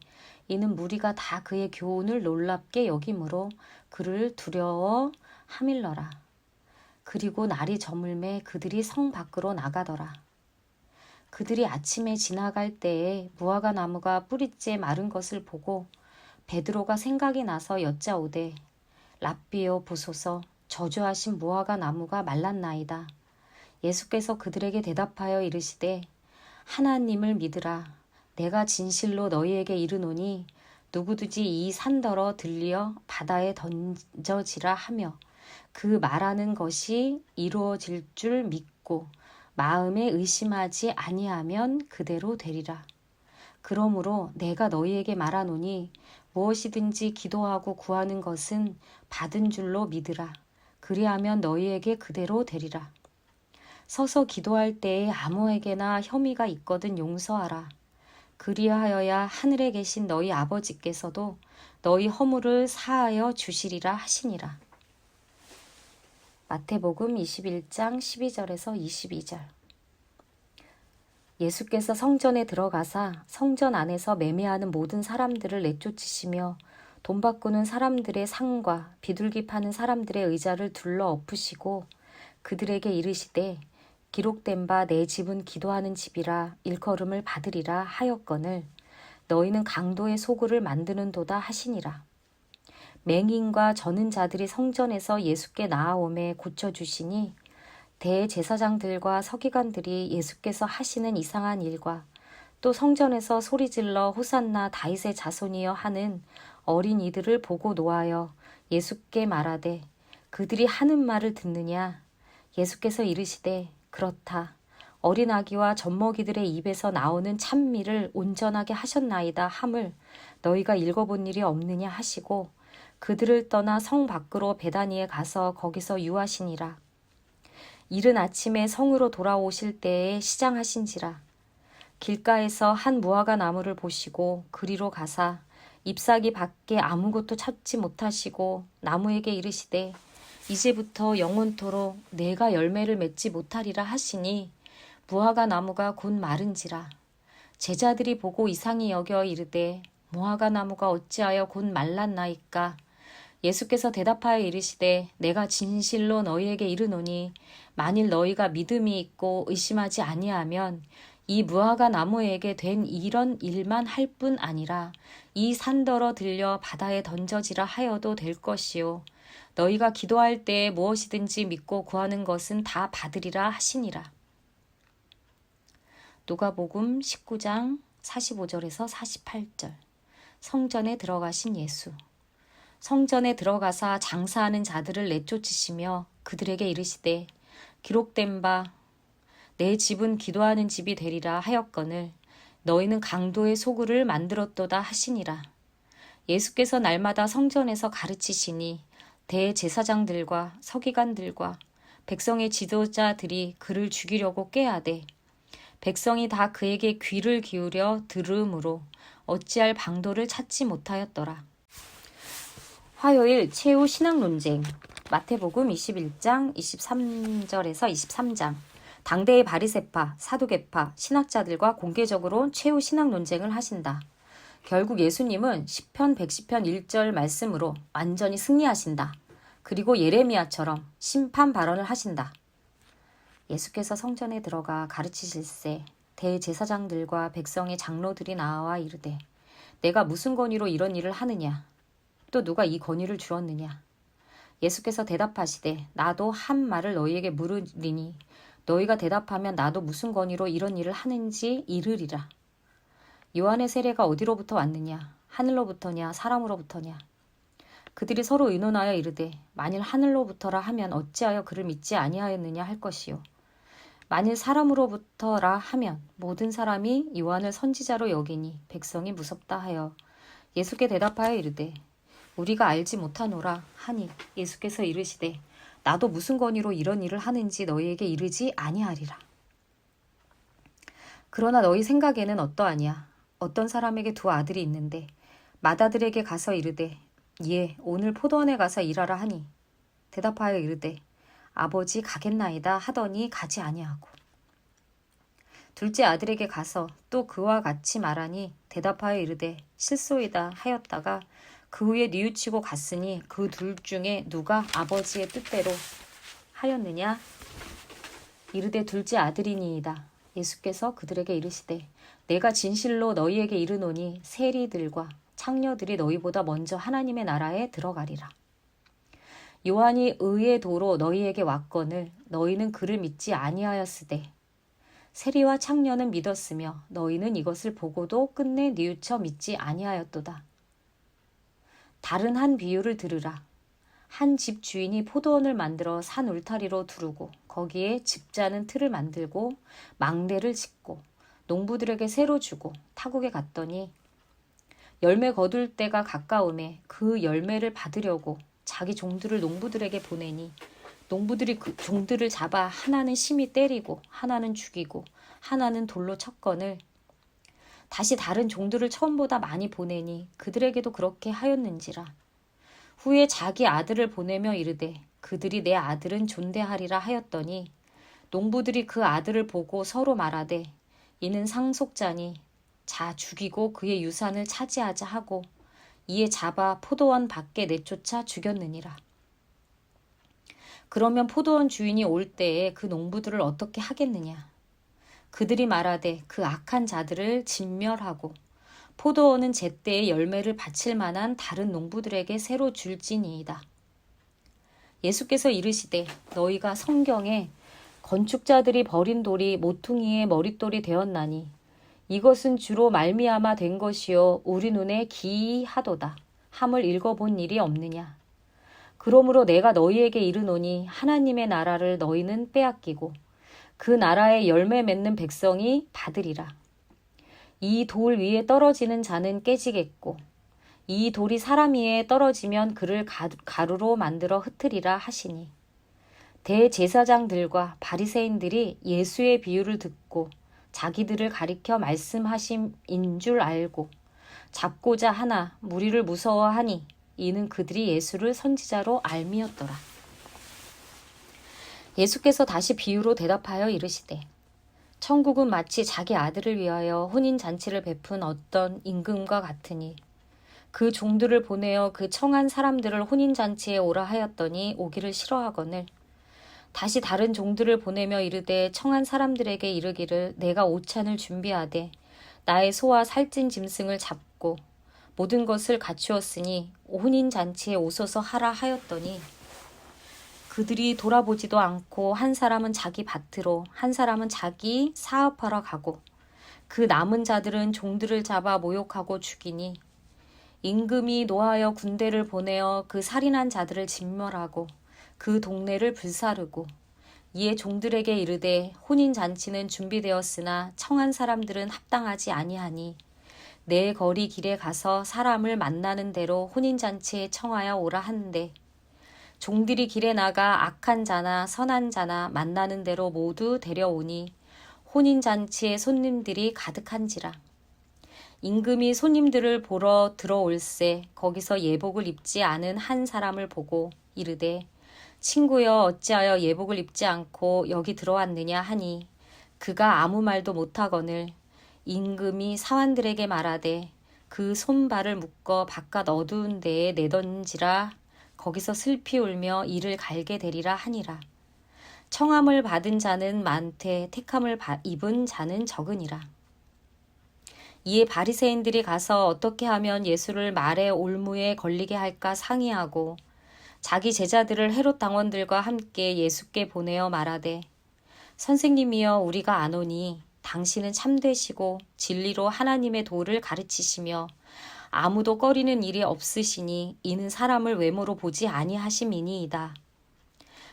이는 무리가 다 그의 교훈을 놀랍게 여김으로 그를 두려워 하밀러라. 그리고 날이 저물매 그들이 성 밖으로 나가더라. 그들이 아침에 지나갈 때에 무화과 나무가 뿌리째 마른 것을 보고 베드로가 생각이 나서 여짜오되 랍비여 보소서 저주하신 무화과 나무가 말랐나이다. 예수께서 그들에게 대답하여 이르시되 하나님을 믿으라. 내가 진실로 너희에게 이르노니 누구든지 이 산더러 들리어 바다에 던져지라 하며 그 말하는 것이 이루어질 줄 믿고 마음에 의심하지 아니하면 그대로 되리라. 그러므로 내가 너희에게 말하노니 무엇이든지 기도하고 구하는 것은 받은 줄로 믿으라. 그리하면 너희에게 그대로 되리라. 서서 기도할 때에 아무에게나 혐의가 있거든 용서하라. 그리하여야 하늘에 계신 너희 아버지께서도 너희 허물을 사하여 주시리라 하시니라. 마태복음 21장 12절에서 22절. 예수께서 성전에 들어가사 성전 안에서 매매하는 모든 사람들을 내쫓으시며 돈 바꾸는 사람들의 상과 비둘기 파는 사람들의 의자를 둘러 엎으시고 그들에게 이르시되 기록된 바 내 집은 기도하는 집이라 일컬음을 받으리라 하였거늘 너희는 강도의 소굴을 만드는도다 하시니라. 맹인과 저는 자들이 성전에서 예수께 나아오매 고쳐주시니 대제사장들과 서기관들이 예수께서 하시는 이상한 일과 또 성전에서 소리질러 호산나 다윗의 자손이여 하는 어린이들을 보고 노하여 예수께 말하되 그들이 하는 말을 듣느냐. 예수께서 이르시되 그렇다. 어린 아기와 젖먹이들의 입에서 나오는 찬미를 온전하게 하셨나이다 함을 너희가 읽어본 일이 없느냐 하시고 그들을 떠나 성 밖으로 베다니에 가서 거기서 유하시니라. 이른 아침에 성으로 돌아오실 때에 시장하신지라. 길가에서 한 무화과 나무를 보시고 그리로 가사 잎사귀 밖에 아무것도 찾지 못하시고 나무에게 이르시되 이제부터 영원토록 내가 열매를 맺지 못하리라 하시니 무화과 나무가 곧 마른지라. 제자들이 보고 이상히 여겨 이르되 무화과 나무가 어찌하여 곧 말랐나이까. 예수께서 대답하여 이르시되 내가 진실로 너희에게 이르노니 만일 너희가 믿음이 있고 의심하지 아니하면 이 무화과 나무에게 된 이런 일만 할 뿐 아니라 이 산더러 들려 바다에 던져지라 하여도 될 것이요 너희가 기도할 때에 무엇이든지 믿고 구하는 것은 다 받으리라 하시니라. 누가복음 19장 45절에서 48절. 성전에 들어가신 예수. 성전에 들어가사 장사하는 자들을 내쫓으시며 그들에게 이르시되 기록된 바 내 집은 기도하는 집이 되리라 하였거늘 너희는 강도의 소굴을 만들었도다 하시니라. 예수께서 날마다 성전에서 가르치시니 대제사장들과 서기관들과 백성의 지도자들이 그를 죽이려고 꾀하되 백성이 다 그에게 귀를 기울여 들으므로 어찌할 방도를 찾지 못하였더라. 화요일 최후 신학 논쟁. 마태복음 21장 23절에서 23장. 당대의 바리새파, 사두개파, 신학자들과 공개적으로 최후 신학 논쟁을 하신다. 결국 예수님은 시편 110편 1절 말씀으로 완전히 승리하신다. 그리고 예레미야처럼 심판 발언을 하신다. 예수께서 성전에 들어가 가르치실세 대제사장들과 백성의 장로들이 나와 이르되 내가 무슨 권위로 이런 일을 하느냐. 또 누가 이 권위를 주었느냐. 예수께서 대답하시되 나도 한 말을 너희에게 물으리니 너희가 대답하면 나도 무슨 권위로 이런 일을 하는지 이르리라. 요한의 세례가 어디로부터 왔느냐. 하늘로부터냐 사람으로부터냐. 그들이 서로 의논하여 이르되 만일 하늘로부터라 하면 어찌하여 그를 믿지 아니하였느냐 할 것이요 만일 사람으로부터라 하면 모든 사람이 요한을 선지자로 여기니 백성이 무섭다 하여 예수께 대답하여 이르되 우리가 알지 못하노라 하니 예수께서 이르시되 나도 무슨 권위로 이런 일을 하는지 너희에게 이르지 아니하리라. 그러나 너희 생각에는 어떠하냐. 어떤 사람에게 두 아들이 있는데 맏아들에게 가서 이르되 예 오늘 포도원에 가서 일하라 하니 대답하여 이르되 아버지 가겠나이다 하더니 가지 아니하고 둘째 아들에게 가서 또 그와 같이 말하니 대답하여 이르되 실소이다 하였다가 그 후에 뉘우치고 갔으니 그 둘 중에 누가 아버지의 뜻대로 하였느냐. 이르되 둘째 아들이니이다. 예수께서 그들에게 이르시되 내가 진실로 너희에게 이르노니 세리들과 창녀들이 너희보다 먼저 하나님의 나라에 들어가리라. 요한이 의의 도로 너희에게 왔거늘 너희는 그를 믿지 아니하였으되 세리와 창녀는 믿었으며 너희는 이것을 보고도 끝내 뉘우쳐 믿지 아니하였도다. 다른 한 비유를 들으라. 한 집 주인이 포도원을 만들어 산 울타리로 두르고 거기에 집자는 틀을 만들고 망대를 짓고 농부들에게 새로 주고 타국에 갔더니 열매 거둘 때가 가까우매 그 열매를 받으려고 자기 종들을 농부들에게 보내니 농부들이 그 종들을 잡아 하나는 심히 때리고 하나는 죽이고 하나는 돌로 쳤거늘 다시 다른 종들을 처음보다 많이 보내니 그들에게도 그렇게 하였는지라. 후에 자기 아들을 보내며 이르되 그들이 내 아들은 존대하리라 하였더니 농부들이 그 아들을 보고 서로 말하되 이는 상속자니 자 죽이고 그의 유산을 차지하자 하고 이에 잡아 포도원 밖에 내쫓아 죽였느니라. 그러면 포도원 주인이 올 때에 그 농부들을 어떻게 하겠느냐. 그들이 말하되 그 악한 자들을 진멸하고 포도원은 제때에 열매를 바칠 만한 다른 농부들에게 새로 줄지니이다. 예수께서 이르시되 너희가 성경에 건축자들이 버린 돌이 모퉁이의 머릿돌이 되었나니 이것은 주로 말미암아 된 것이요 우리 눈에 기이하도다 함을 읽어본 일이 없느냐. 그러므로 내가 너희에게 이르노니 하나님의 나라를 너희는 빼앗기고 그 나라의 열매 맺는 백성이 받으리라. 이 돌 위에 떨어지는 자는 깨지겠고 이 돌이 사람 위에 떨어지면 그를 가루로 만들어 흩으리라 하시니 대제사장들과 바리새인들이 예수의 비유를 듣고 자기들을 가리켜 말씀하심인 줄 알고 잡고자 하나 무리를 무서워하니 이는 그들이 예수를 선지자로 알미었더라. 예수께서 다시 비유로 대답하여 이르시되 천국은 마치 자기 아들을 위하여 혼인잔치를 베푼 어떤 임금과 같으니 그 종들을 보내어 그 청한 사람들을 혼인잔치에 오라 하였더니 오기를 싫어하거늘 다시 다른 종들을 보내며 이르되 청한 사람들에게 이르기를 내가 오찬을 준비하되 나의 소와 살찐 짐승을 잡고 모든 것을 갖추었으니 혼인잔치에 오소서 하라 하였더니 그들이 돌아보지도 않고 한 사람은 자기 밭으로 한 사람은 자기 사업하러 가고 그 남은 자들은 종들을 잡아 모욕하고 죽이니 임금이 노하여 군대를 보내어 그 살인한 자들을 진멸하고 그 동네를 불사르고 이에 종들에게 이르되 혼인잔치는 준비되었으나 청한 사람들은 합당하지 아니하니 내 거리 길에 가서 사람을 만나는 대로 혼인잔치에 청하여 오라 하는데 종들이 길에 나가 악한 자나 선한 자나 만나는 대로 모두 데려오니 혼인잔치에 손님들이 가득한지라. 임금이 손님들을 보러 들어올세 거기서 예복을 입지 않은 한 사람을 보고 이르되 친구여 어찌하여 예복을 입지 않고 여기 들어왔느냐 하니 그가 아무 말도 못하거늘 임금이 사환들에게 말하되 그 손발을 묶어 바깥 어두운 데에 내던지라 거기서 슬피 울며 이를 갈게 되리라 하니라. 청함을 받은 자는 많되 택함을 입은 자는 적으니라. 이에 바리새인들이 가서 어떻게 하면 예수를 말의 올무에 걸리게 할까 상의하고 자기 제자들을 헤롯 당원들과 함께 예수께 보내어 말하되 선생님이여 우리가 아노니 당신은 참되시고 진리로 하나님의 도를 가르치시며 아무도 꺼리는 일이 없으시니 이는 사람을 외모로 보지 아니하심이니이다.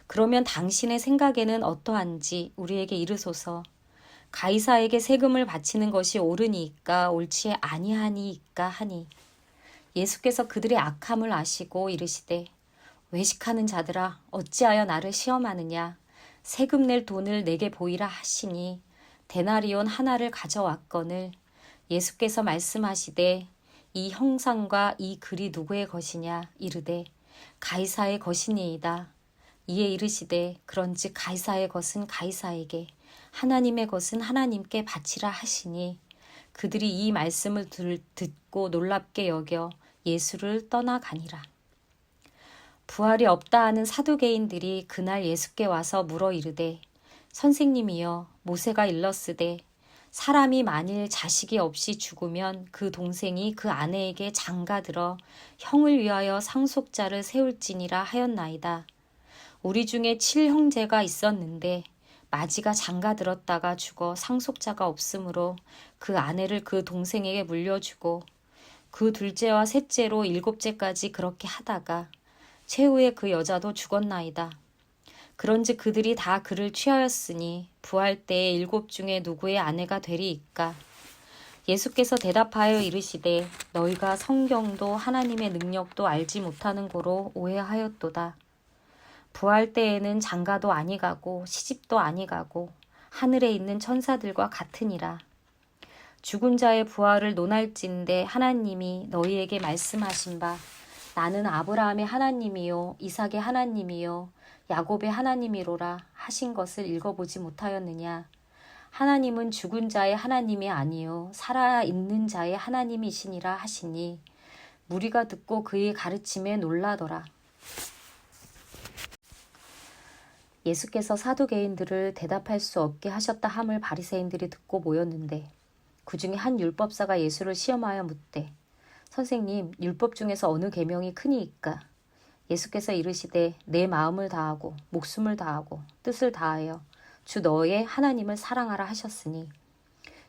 그러면 당신의 생각에는 어떠한지 우리에게 이르소서. 가이사에게 세금을 바치는 것이 옳으니이까 옳지 아니하니이까 하니 예수께서 그들의 악함을 아시고 이르시되 외식하는 자들아 어찌하여 나를 시험하느냐. 세금 낼 돈을 내게 보이라 하시니 데나리온 하나를 가져왔거늘 예수께서 말씀하시되 이 형상과 이 글이 누구의 것이냐 이르되 가이사의 것이니이다. 이에 이르시되 그런즉 가이사의 것은 가이사에게 하나님의 것은 하나님께 바치라 하시니 그들이 이 말씀을 듣고 놀랍게 여겨 예수를 떠나가니라. 부활이 없다 하는 사두개인들이 그날 예수께 와서 물어 이르되 선생님이여 모세가 일렀으되 사람이 만일 자식이 없이 죽으면 그 동생이 그 아내에게 장가들어 형을 위하여 상속자를 세울지니라 하였나이다. 우리 중에 7형제가 있었는데 마지가 장가들었다가 죽어 상속자가 없으므로 그 아내를 그 동생에게 물려주고 그 둘째와 셋째로 7째까지 그렇게 하다가 최후에 그 여자도 죽었나이다. 그런즉 그들이 다 그를 취하였으니 부활 때에 7 중에 누구의 아내가 되리이까. 예수께서 대답하여 이르시되 너희가 성경도 하나님의 능력도 알지 못하는 고로 오해하였도다. 부활 때에는 장가도 아니가고 시집도 아니가고 하늘에 있는 천사들과 같으니라. 죽은 자의 부활을 논할진대 하나님이 너희에게 말씀하신 바 나는 아브라함의 하나님이요 이삭의 하나님이요 야곱의 하나님이로라 하신 것을 읽어보지 못하였느냐. 하나님은 죽은 자의 하나님이 아니요 살아있는 자의 하나님이시니라 하시니 무리가 듣고 그의 가르침에 놀라더라. 예수께서 사두개인들을 대답할 수 없게 하셨다 함을 바리새인들이 듣고 모였는데 그 중에 한 율법사가 예수를 시험하여 묻되 선생님 율법 중에서 어느 계명이 크니이까? 예수께서 이르시되 내 마음을 다하고 목숨을 다하고 뜻을 다하여 주 너의 하나님을 사랑하라 하셨으니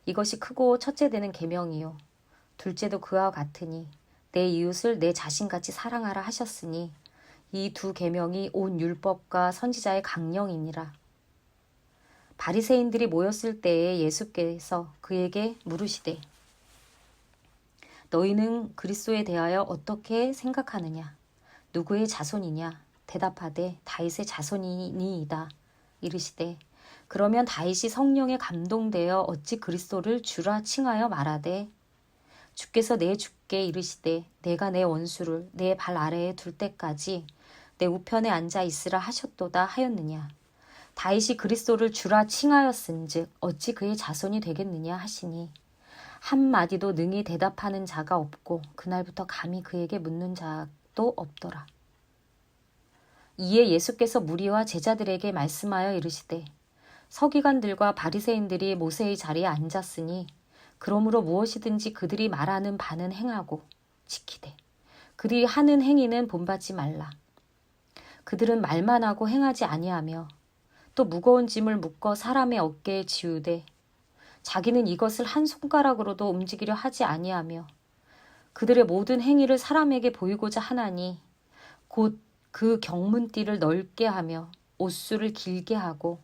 이것이 크고 첫째 되는 계명이요 둘째도 그와 같으니 내 이웃을 내 자신같이 사랑하라 하셨으니 이 두 계명이 온 율법과 선지자의 강령이니라. 바리새인들이 모였을 때에 예수께서 그에게 물으시되 너희는 그리스도에 대하여 어떻게 생각하느냐? 누구의 자손이냐? 대답하되 다윗의 자손이니이다. 이르시되 그러면 다윗이 성령에 감동되어 어찌 그리스도를 주라 칭하여 말하되 주께서 내 주께 이르시되 내가 내 원수를 내 발 아래에 둘 때까지 내 우편에 앉아 있으라 하셨도다 하였느냐. 다윗이 그리스도를 주라 칭하였은즉 어찌 그의 자손이 되겠느냐 하시니 한마디도 능히 대답하는 자가 없고 그날부터 감히 그에게 묻는 자도 없더라. 이에 예수께서 무리와 제자들에게 말씀하여 이르시되 서기관들과 바리새인들이 모세의 자리에 앉았으니 그러므로 무엇이든지 그들이 말하는 바는 행하고 지키되 그들이 하는 행위는 본받지 말라. 그들은 말만 하고 행하지 아니하며 또 무거운 짐을 묶어 사람의 어깨에 지우되 자기는 이것을 한 손가락으로도 움직이려 하지 아니하며 그들의 모든 행위를 사람에게 보이고자 하나니 곧 그 경문띠를 넓게 하며 옷수를 길게 하고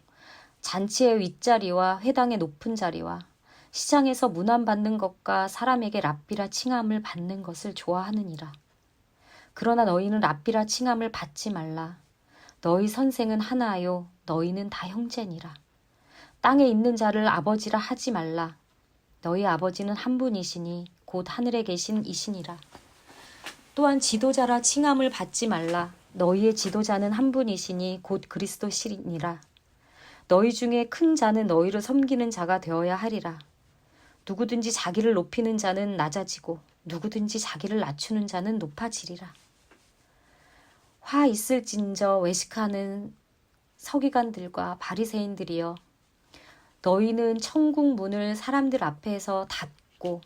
잔치의 윗자리와 회당의 높은 자리와 시장에서 문안받는 것과 사람에게 랍비라 칭함을 받는 것을 좋아하느니라. 그러나 너희는 랍비라 칭함을 받지 말라. 너희 선생은 하나요 너희는 다 형제니라. 땅에 있는 자를 아버지라 하지 말라. 너희 아버지는 한 분이시니 곧 하늘에 계신 이시니라. 또한 지도자라 칭함을 받지 말라. 너희의 지도자는 한 분이시니 곧 그리스도시니라. 너희 중에 큰 자는 너희를 섬기는 자가 되어야 하리라. 누구든지 자기를 높이는 자는 낮아지고 누구든지 자기를 낮추는 자는 높아지리라. 화 있을진저 외식하는 서기관들과 바리새인들이여 너희는 천국 문을 사람들 앞에서 닫고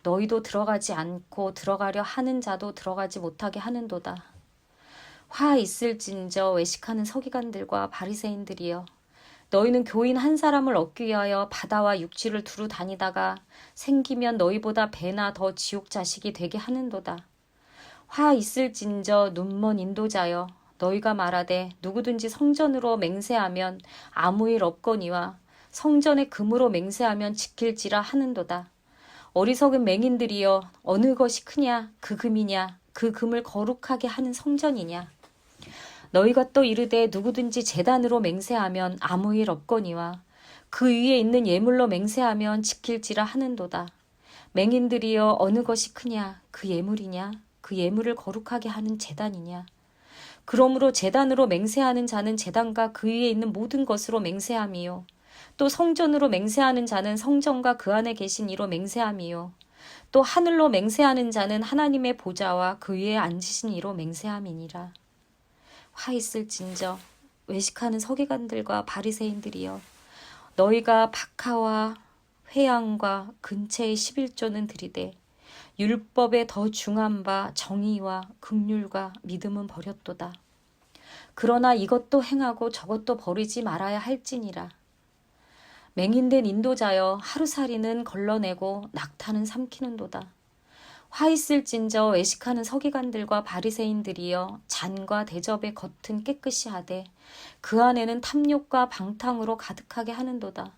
너희도 들어가지 않고 들어가려 하는 자도 들어가지 못하게 하는도다. 화 있을진저 외식하는 서기관들과 바리새인들이여 너희는 교인 한 사람을 얻기 위하여 바다와 육지를 두루 다니다가 생기면 너희보다 배나 더 지옥 자식이 되게 하는도다. 화 있을진저 눈먼 인도자여 너희가 말하되 누구든지 성전으로 맹세하면 아무 일 없거니와 성전의 금으로 맹세하면 지킬지라 하는도다. 어리석은 맹인들이여 어느 것이 크냐 그 금이냐 그 금을 거룩하게 하는 성전이냐. 너희가 또 이르되 누구든지 제단으로 맹세하면 아무 일 없거니와 그 위에 있는 예물로 맹세하면 지킬지라 하는도다. 맹인들이여 어느 것이 크냐 그 예물이냐 그 예물을 거룩하게 하는 제단이냐. 그러므로 제단으로 맹세하는 자는 제단과 그 위에 있는 모든 것으로 맹세함이요 또 성전으로 맹세하는 자는 성전과 그 안에 계신 이로 맹세함이요 또 하늘로 맹세하는 자는 하나님의 보좌와 그 위에 앉으신 이로 맹세함이니라. 화 있을진저 외식하는 서기관들과 바리새인들이여 너희가 박하와 회양과 근체의 11조는 드리되 율법에 더 중한 바 정의와 긍휼과 믿음은 버렸도다. 그러나 이것도 행하고 저것도 버리지 말아야 할지니라. 맹인된 인도자여 하루살이는 걸러내고 낙타는 삼키는도다. 화 있을진저 외식하는 서기관들과 바리새인들이여 잔과 대접의 겉은 깨끗이 하되 그 안에는 탐욕과 방탕으로 가득하게 하는도다.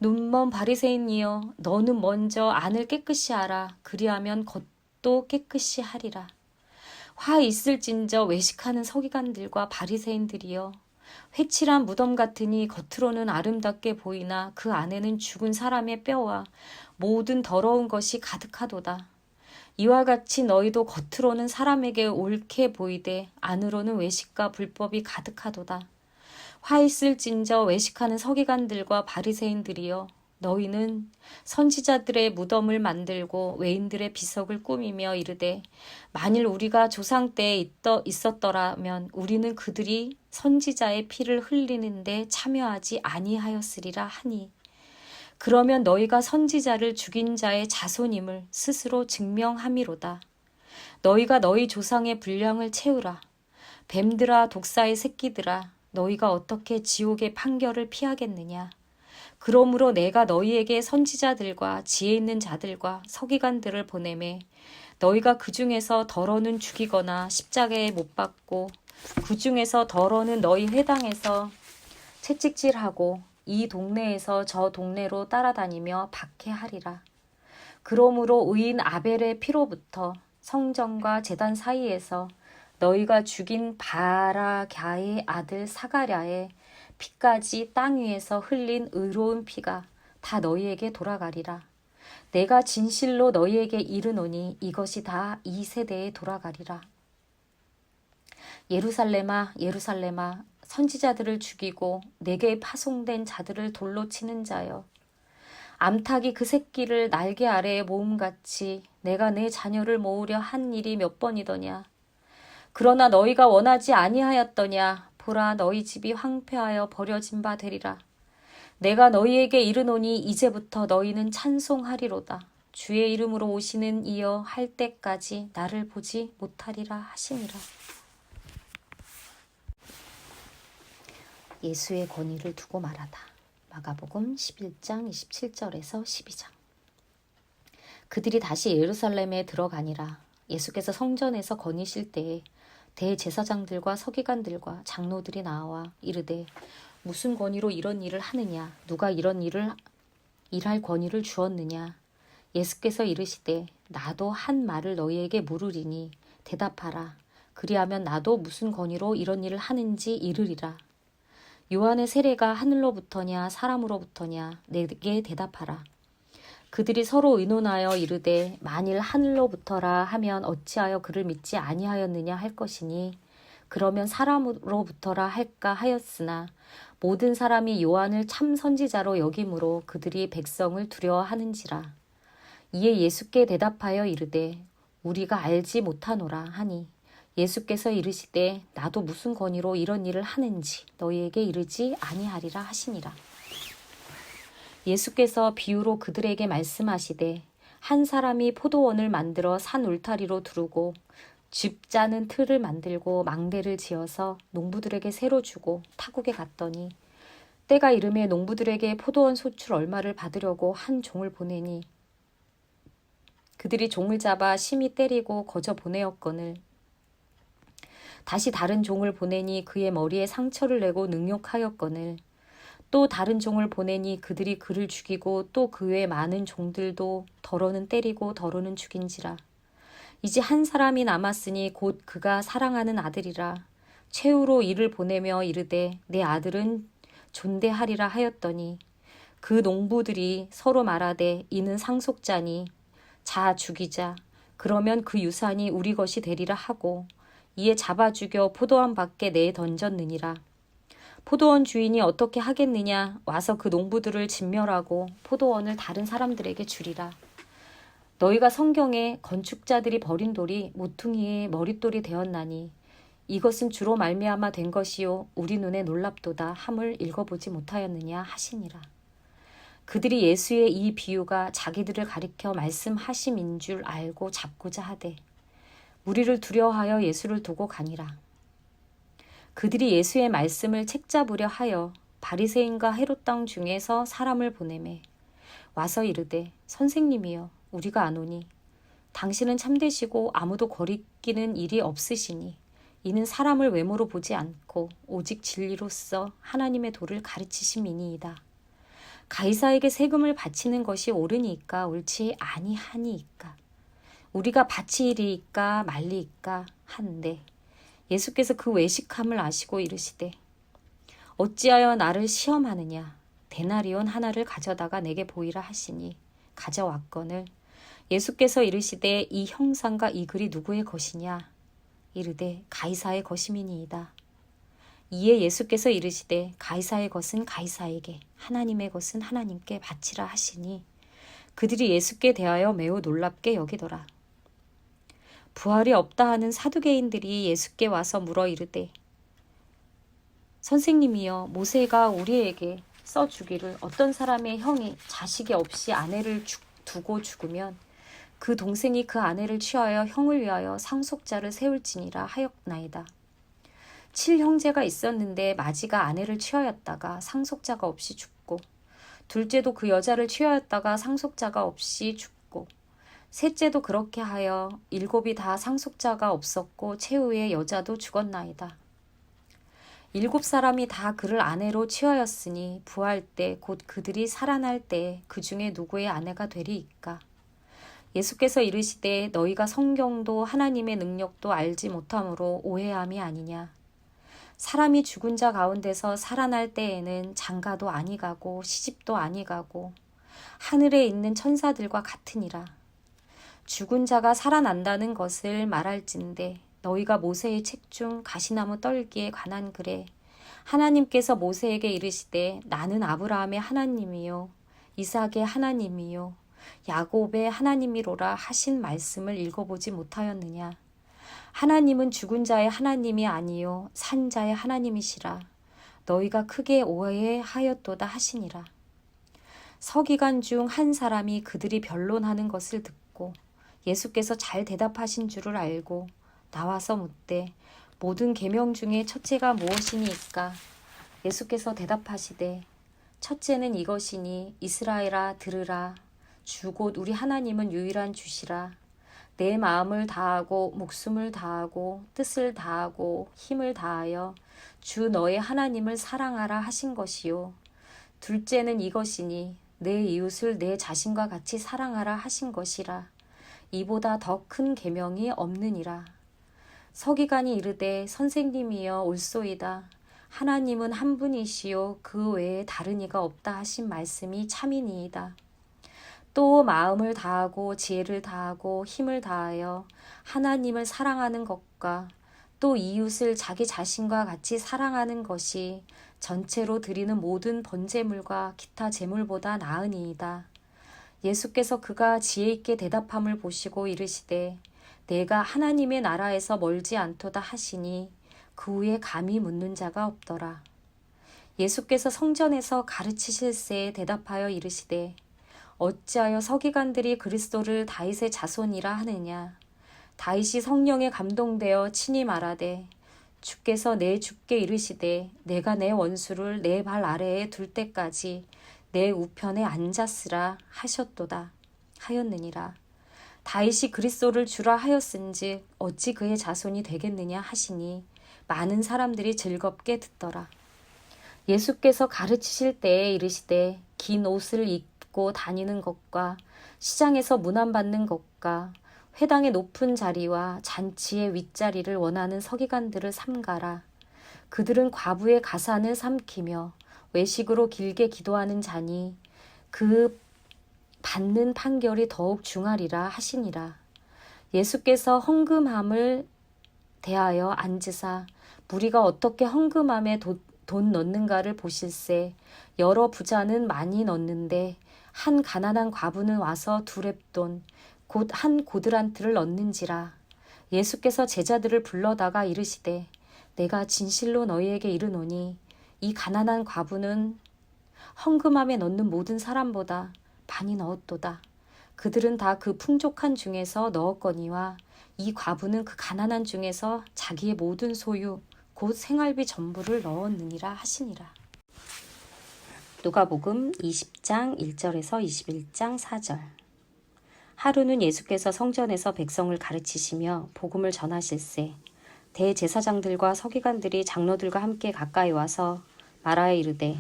눈먼 바리새인이여 너는 먼저 안을 깨끗이 하라. 그리하면 겉도 깨끗이 하리라. 화 있을진저 외식하는 서기관들과 바리새인들이여 회칠한 무덤 같으니 겉으로는 아름답게 보이나 그 안에는 죽은 사람의 뼈와 모든 더러운 것이 가득하도다. 이와 같이 너희도 겉으로는 사람에게 옳게 보이되 안으로는 외식과 불법이 가득하도다. 화 있을진저 외식하는 서기관들과 바리새인들이여, 너희는 선지자들의 무덤을 만들고 외인들의 비석을 꾸미며 이르되 만일 우리가 조상 때에 있었더라면 우리는 그들이 선지자의 피를 흘리는데 참여하지 아니하였으리라 하니, 그러면 너희가 선지자를 죽인 자의 자손임을 스스로 증명함이로다. 너희가 너희 조상의 분량을 채우라. 뱀들아 독사의 새끼들아, 너희가 어떻게 지옥의 판결을 피하겠느냐. 그러므로 내가 너희에게 선지자들과 지혜 있는 자들과 서기관들을 보내매 너희가 그 중에서 더러는 죽이거나 십자가에 못 박고 그 중에서 더러는 너희 회당에서 채찍질하고 이 동네에서 저 동네로 따라다니며 박해하리라. 그러므로 의인 아벨의 피로부터 성전과 제단 사이에서 너희가 죽인 바라갸의 아들 사가랴의 피까지 땅 위에서 흘린 의로운 피가 다 너희에게 돌아가리라. 내가 진실로 너희에게 이르노니 이것이 다 이 세대에 돌아가리라. 예루살렘아, 예루살렘아, 선지자들을 죽이고 내게 파송된 자들을 돌로 치는 자여, 암탉이 그 새끼를 날개 아래에 모음같이 내가 내 자녀를 모으려 한 일이 몇 번이더냐. 그러나 너희가 원하지 아니하였더냐. 보라, 너희 집이 황폐하여 버려진 바 되리라. 내가 너희에게 이르노니 이제부터 너희는 찬송하리로다. 주의 이름으로 오시는 이여 할 때까지 나를 보지 못하리라 하시니라. 예수의 권위를 두고 말하다. 마가복음 11장 27절에서 12장. 그들이 다시 예루살렘에 들어가니라. 예수께서 성전에서 거니실 때에 대제사장들과 서기관들과 장로들이 나와 이르되 무슨 권위로 이런 일을 하느냐. 누가 이런 일을 일할 권위를 주었느냐. 예수께서 이르시되 나도 한 말을 너희에게 물으리니 대답하라. 그리하면 나도 무슨 권위로 이런 일을 하는지 이르리라. 요한의 세례가 하늘로부터냐 사람으로부터냐. 내게 대답하라. 그들이 서로 의논하여 이르되 만일 하늘로부터라 하면 어찌하여 그를 믿지 아니하였느냐 할 것이니, 그러면 사람으로부터라 할까 하였으나 모든 사람이 요한을 참 선지자로 여김으로 그들이 백성을 두려워하는지라. 이에 예수께 대답하여 이르되 우리가 알지 못하노라 하니, 예수께서 이르시되 나도 무슨 권위로 이런 일을 하는지 너희에게 이르지 아니하리라 하시니라. 예수께서 비유로 그들에게 말씀하시되 한 사람이 포도원을 만들어 산 울타리로 두르고 집 짜는 틀을 만들고 망대를 지어서 농부들에게 새로 주고 타국에 갔더니 때가 이름에 농부들에게 포도원 소출 얼마를 받으려고 한 종을 보내니 그들이 종을 잡아 심히 때리고 거저 보내었거늘 다시 다른 종을 보내니 그의 머리에 상처를 내고 능욕하였거늘 또 다른 종을 보내니 그들이 그를 죽이고 또 그 외 많은 종들도 더러는 때리고 더러는 죽인지라. 이제 한 사람이 남았으니 곧 그가 사랑하는 아들이라. 최후로 이를 보내며 이르되 내 아들은 존대하리라 하였더니 그 농부들이 서로 말하되 이는 상속자니 자 죽이자. 그러면 그 유산이 우리 것이 되리라 하고 이에 잡아 죽여 포도원 밖에 내어 던졌느니라. 포도원 주인이 어떻게 하겠느냐. 와서 그 농부들을 진멸하고 포도원을 다른 사람들에게 주리라. 너희가 성경에 건축자들이 버린 돌이 모퉁이의 머릿돌이 되었나니 이것은 주로 말미암아 된 것이요 우리 눈에 놀랍도다 함을 읽어보지 못하였느냐 하시니라. 그들이 예수의 이 비유가 자기들을 가리켜 말씀하심인 줄 알고 잡고자 하되 무리를 두려워하여 예수를 두고 가니라. 그들이 예수의 말씀을 책잡으려 하여 바리새인과 헤롯 땅 중에서 사람을 보내매 와서 이르되 선생님이여 우리가 아노니 당신은 참되시고 아무도 거리끼는 일이 없으시니 이는 사람을 외모로 보지 않고 오직 진리로서 하나님의 도를 가르치심이니이다. 가이사에게 세금을 바치는 것이 옳으니까 옳지 아니하니이까 우리가 바치리이까 말리이까 한데 예수께서 그 외식함을 아시고 이르시되 어찌하여 나를 시험하느냐. 데나리온 하나를 가져다가 내게 보이라 하시니 가져왔거늘 예수께서 이르시되 이 형상과 이 글이 누구의 것이냐. 이르되 가이사의 것임이니이다. 이에 예수께서 이르시되 가이사의 것은 가이사에게 하나님의 것은 하나님께 바치라 하시니 그들이 예수께 대하여 매우 놀랍게 여기더라. 부활이 없다 하는 사두개인들이 예수께 와서 물어 이르되 선생님이여 모세가 우리에게 써주기를 어떤 사람의 형이 자식이 없이 아내를 두고 죽으면 그 동생이 그 아내를 취하여 형을 위하여 상속자를 세울지니라 하였나이다. 7형제가 있었는데 마지가 아내를 취하였다가 상속자가 없이 죽고 둘째도 그 여자를 취하였다가 상속자가 없이 죽고 셋째도 그렇게 하여 7이 다 상속자가 없었고 최후의 여자도 죽었나이다. 7사람이 다 그를 아내로 취하였으니 부활 때 곧 그들이 살아날 때 그 중에 누구의 아내가 되리이까. 예수께서 이르시되 너희가 성경도 하나님의 능력도 알지 못함으로 오해함이 아니냐. 사람이 죽은 자 가운데서 살아날 때에는 장가도 아니 가고 시집도 아니 가고 하늘에 있는 천사들과 같으니라. 죽은 자가 살아난다는 것을 말할진대 너희가 모세의 책 중 가시나무 떨기에 관한 글에 하나님께서 모세에게 이르시되 나는 아브라함의 하나님이요 이삭의 하나님이요 야곱의 하나님이로라 하신 말씀을 읽어보지 못하였느냐. 하나님은 죽은 자의 하나님이 아니요 산 자의 하나님이시라. 너희가 크게 오해하였도다 하시니라. 서기관 중 한 사람이 그들이 변론하는 것을 듣고 예수께서 잘 대답하신 줄을 알고 나와서 묻되 모든 계명 중에 첫째가 무엇이니이까. 예수께서 대답하시되 첫째는 이것이니 이스라엘아 들으라. 주 곧 우리 하나님은 유일한 주시라. 내 마음을 다하고 목숨을 다하고 뜻을 다하고 힘을 다하여 주 너의 하나님을 사랑하라 하신 것이요. 둘째는 이것이니 내 이웃을 내 자신과 같이 사랑하라 하신 것이라. 이보다 더 큰 계명이 없느니라. 서기관이 이르되 선생님이여 옳소이다. 하나님은 한 분이시요 그 외에 다른 이가 없다 하신 말씀이 참이니이다. 또 마음을 다하고 지혜를 다하고 힘을 다하여 하나님을 사랑하는 것과 또 이웃을 자기 자신과 같이 사랑하는 것이 전체로 드리는 모든 번제물과 기타 제물보다 나으니이다. 예수께서 그가 지혜 있게 대답함을 보시고 이르시되 내가 하나님의 나라에서 멀지 않도다 하시니 그 후에 감히 묻는 자가 없더라. 예수께서 성전에서 가르치실새에 대답하여 이르시되 어찌하여 서기관들이 그리스도를 다윗의 자손이라 하느냐. 다윗이 성령에 감동되어 친히 말하되 주께서 내 주께 이르시되 내가 내 원수를 내 발 아래에 둘 때까지 내 우편에 앉았으라 하셨도다 하였느니라. 다윗이 그리스도를 주라 하였은즉 어찌 그의 자손이 되겠느냐 하시니 많은 사람들이 즐겁게 듣더라. 예수께서 가르치실 때에 이르시되 긴 옷을 입고 다니는 것과 시장에서 문안받는 것과 회당의 높은 자리와 잔치의 윗자리를 원하는 서기관들을 삼가라. 그들은 과부의 가산을 삼키며 외식으로 길게 기도하는 자니 그 받는 판결이 더욱 중하리라 하시니라. 예수께서 헌금함을 대하여 앉으사 무리가 어떻게 헌금함에 돈 넣는가를 보실세 여러 부자는 많이 넣는데 한 가난한 과부는 와서 2렙돈 곧 한 고드란트를 넣는지라. 예수께서 제자들을 불러다가 이르시되 내가 진실로 너희에게 이르노니 이 가난한 과부는 헌금함에 넣는 모든 사람보다 많이 넣었도다. 그들은 다 그 풍족한 중에서 넣었거니와 이 과부는 그 가난한 중에서 자기의 모든 소유 곧 생활비 전부를 넣었느니라 하시니라. 누가복음 20장 1절에서 21장 4절. 하루는 예수께서 성전에서 백성을 가르치시며 복음을 전하실세 대제사장들과 서기관들이 장로들과 함께 가까이 와서 말하여 이르되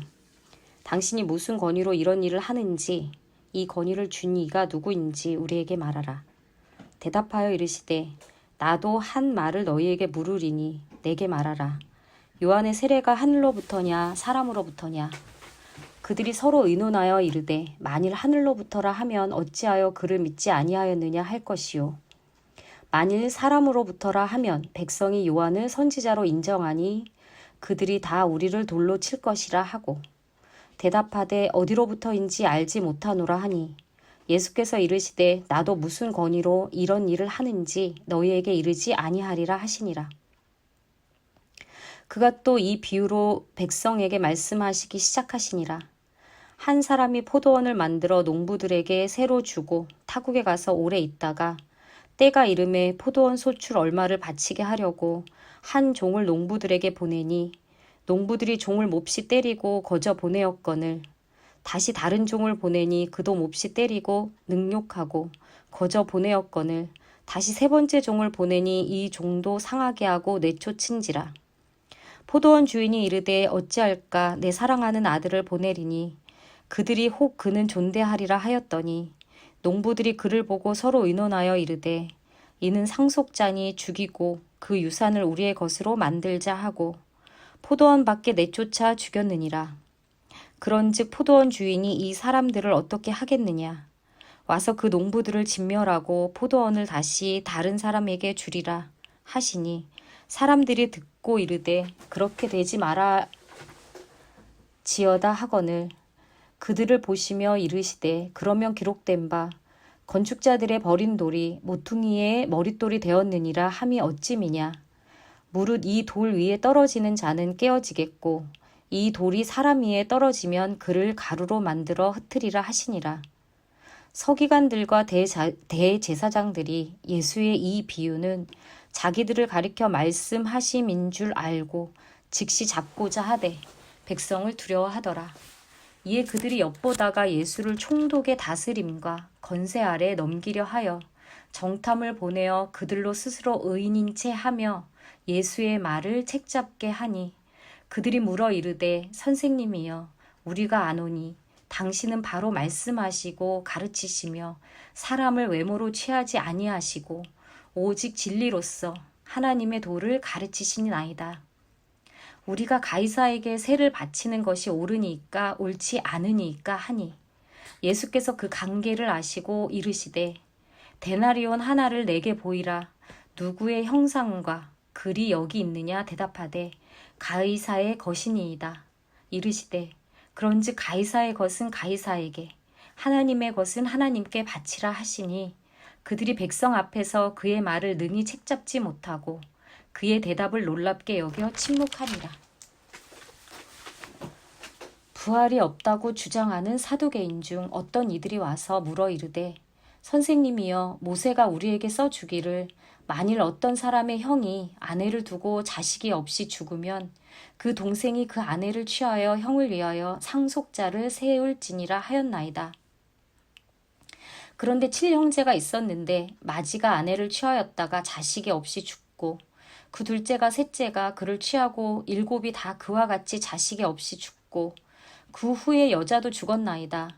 당신이 무슨 권위로 이런 일을 하는지 이 권위를 준 이가 누구인지 우리에게 말하라. 대답하여 이르시되 나도 한 말을 너희에게 물으리니 내게 말하라. 요한의 세례가 하늘로부터냐 사람으로부터냐? 그들이 서로 의논하여 이르되 만일 하늘로부터라 하면 어찌하여 그를 믿지 아니하였느냐 할 것이요. 만일 사람으로부터라 하면 백성이 요한을 선지자로 인정하니 그들이 다 우리를 돌로 칠 것이라 하고 대답하되 어디로부터인지 알지 못하노라 하니 예수께서 이르시되 나도 무슨 권위로 이런 일을 하는지 너희에게 이르지 아니하리라 하시니라. 그가 또 이 비유로 백성에게 말씀하시기 시작하시니라. 한 사람이 포도원을 만들어 농부들에게 새로 주고 타국에 가서 오래 있다가 때가 이름에 포도원 소출 얼마를 바치게 하려고 한 종을 농부들에게 보내니 농부들이 종을 몹시 때리고 거저 보내었거늘 다시 다른 종을 보내니 그도 몹시 때리고 능욕하고 거저 보내었거늘 다시 세 번째 종을 보내니 이 종도 상하게 하고 내쫓은지라. 포도원 주인이 이르되 어찌할까 내 사랑하는 아들을 보내리니 그들이 혹 그는 존대하리라 하였더니 농부들이 그를 보고 서로 의논하여 이르되 이는 상속자니 죽이고 그 유산을 우리의 것으로 만들자 하고 포도원 밖에 내쫓아 죽였느니라. 그런즉 포도원 주인이 이 사람들을 어떻게 하겠느냐? 와서 그 농부들을 진멸하고 포도원을 다시 다른 사람에게 주리라 하시니 사람들이 듣고 이르되 그렇게 되지 마라 지어다 하거늘 그들을 보시며 이르시되 그러면 기록된 바 건축자들의 버린 돌이 모퉁이의 머릿돌이 되었느니라 함이 어찌미냐. 무릇 이 돌 위에 떨어지는 자는 깨어지겠고 이 돌이 사람 위에 떨어지면 그를 가루로 만들어 흩으리라 하시니라. 서기관들과 대제사장들이 예수의 이 비유는 자기들을 가리켜 말씀하심인 줄 알고 즉시 잡고자 하되 백성을 두려워하더라. 이에 그들이 엿보다가 예수를 총독의 다스림과 건세 아래 넘기려 하여 정탐을 보내어 그들로 스스로 의인인 채 하며 예수의 말을 책잡게 하니 그들이 물어 이르되 선생님이여 우리가 아노니 당신은 바로 말씀하시고 가르치시며 사람을 외모로 취하지 아니하시고 오직 진리로서 하나님의 도를 가르치시니나이다. 우리가 가이사에게 세를 바치는 것이 옳으니까 옳지 않으니까 하니 예수께서 그 관계를 아시고 이르시되 데나리온 하나를 내게 보이라. 누구의 형상과 글이 여기 있느냐 대답하되 가이사의 것이니이다. 이르시되 그런즉 가이사의 것은 가이사에게 하나님의 것은 하나님께 바치라 하시니 그들이 백성 앞에서 그의 말을 능히 책잡지 못하고 그의 대답을 놀랍게 여겨 침묵하니라. 부활이 없다고 주장하는 사두개인 중 어떤 이들이 와서 물어 이르되 선생님이여 모세가 우리에게 써주기를 만일 어떤 사람의 형이 아내를 두고 자식이 없이 죽으면 그 동생이 그 아내를 취하여 형을 위하여 상속자를 세울지니라 하였나이다. 그런데 7형제가 있었는데 마지가 아내를 취하였다가 자식이 없이 죽고 그 둘째가 셋째가 그를 취하고 7이 다 그와 같이 자식이 없이 죽고 그 후에 여자도 죽었나이다.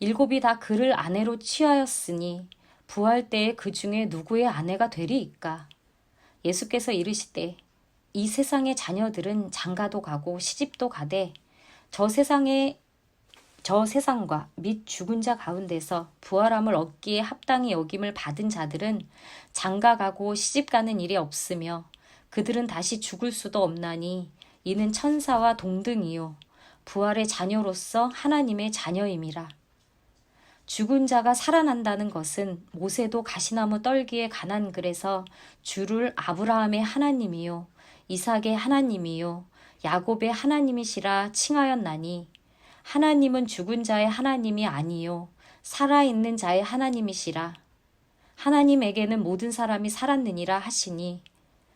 7이 다 그를 아내로 취하였으니 부활 때에 그 중에 누구의 아내가 되리이까? 예수께서 이르시되 이 세상의 자녀들은 장가도 가고 시집도 가되 저 세상과 및 죽은 자 가운데서 부활함을 얻기에 합당히 여김을 받은 자들은 장가가고 시집가는 일이 없으며 그들은 다시 죽을 수도 없나니 이는 천사와 동등이요 부활의 자녀로서 하나님의 자녀임이라. 죽은 자가 살아난다는 것은 모세도 가시나무 떨기에 관한 글에서 주를 아브라함의 하나님이요 이삭의 하나님이요 야곱의 하나님이시라 칭하였나니 하나님은 죽은 자의 하나님이 아니요 살아있는 자의 하나님이시라. 하나님에게는 모든 사람이 살았느니라 하시니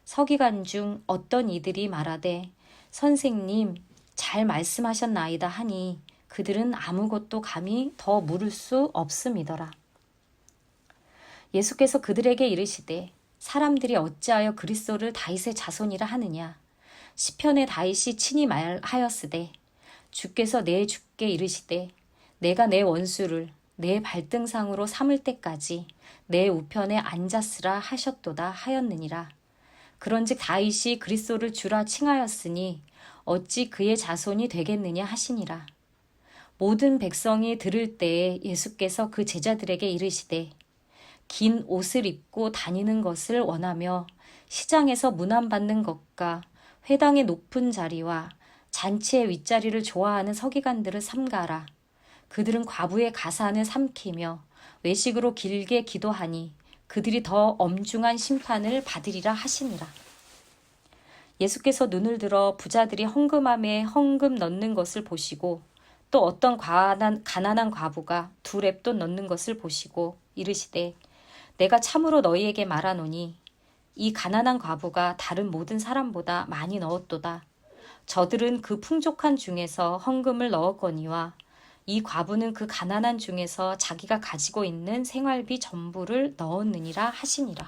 서기관 중 어떤 이들이 말하되 선생님 잘 말씀하셨나이다 하니 그들은 아무것도 감히 더 물을 수 없음이더라. 예수께서 그들에게 이르시되 사람들이 어찌하여 그리스도를 다윗의 자손이라 하느냐. 시편의 다윗이 친히 말하였으되 주께서 내 주께 이르시되 내가 내 원수를 내 발등상으로 삼을 때까지 내 우편에 앉았으라 하셨도다 하였느니라. 그런즉 다윗이 그리스도를 주라 칭하였으니 어찌 그의 자손이 되겠느냐 하시니라. 모든 백성이 들을 때에 예수께서 그 제자들에게 이르시되 긴 옷을 입고 다니는 것을 원하며 시장에서 문안받는 것과 회당의 높은 자리와 잔치의 윗자리를 좋아하는 서기관들을 삼가라. 그들은 과부의 가산을 삼키며 외식으로 길게 기도하니 그들이 더 엄중한 심판을 받으리라 하시니라. 예수께서 눈을 들어 부자들이 헌금함에 헌금 넣는 것을 보시고 또 어떤 가난한 과부가 2렙돈 넣는 것을 보시고 이르시되 내가 참으로 너희에게 말하노니 이 가난한 과부가 다른 모든 사람보다 많이 넣었도다. 저들은 그 풍족한 중에서 헌금을 넣었거니와 이 과부는 그 가난한 중에서 자기가 가지고 있는 생활비 전부를 넣었느니라 하시니라.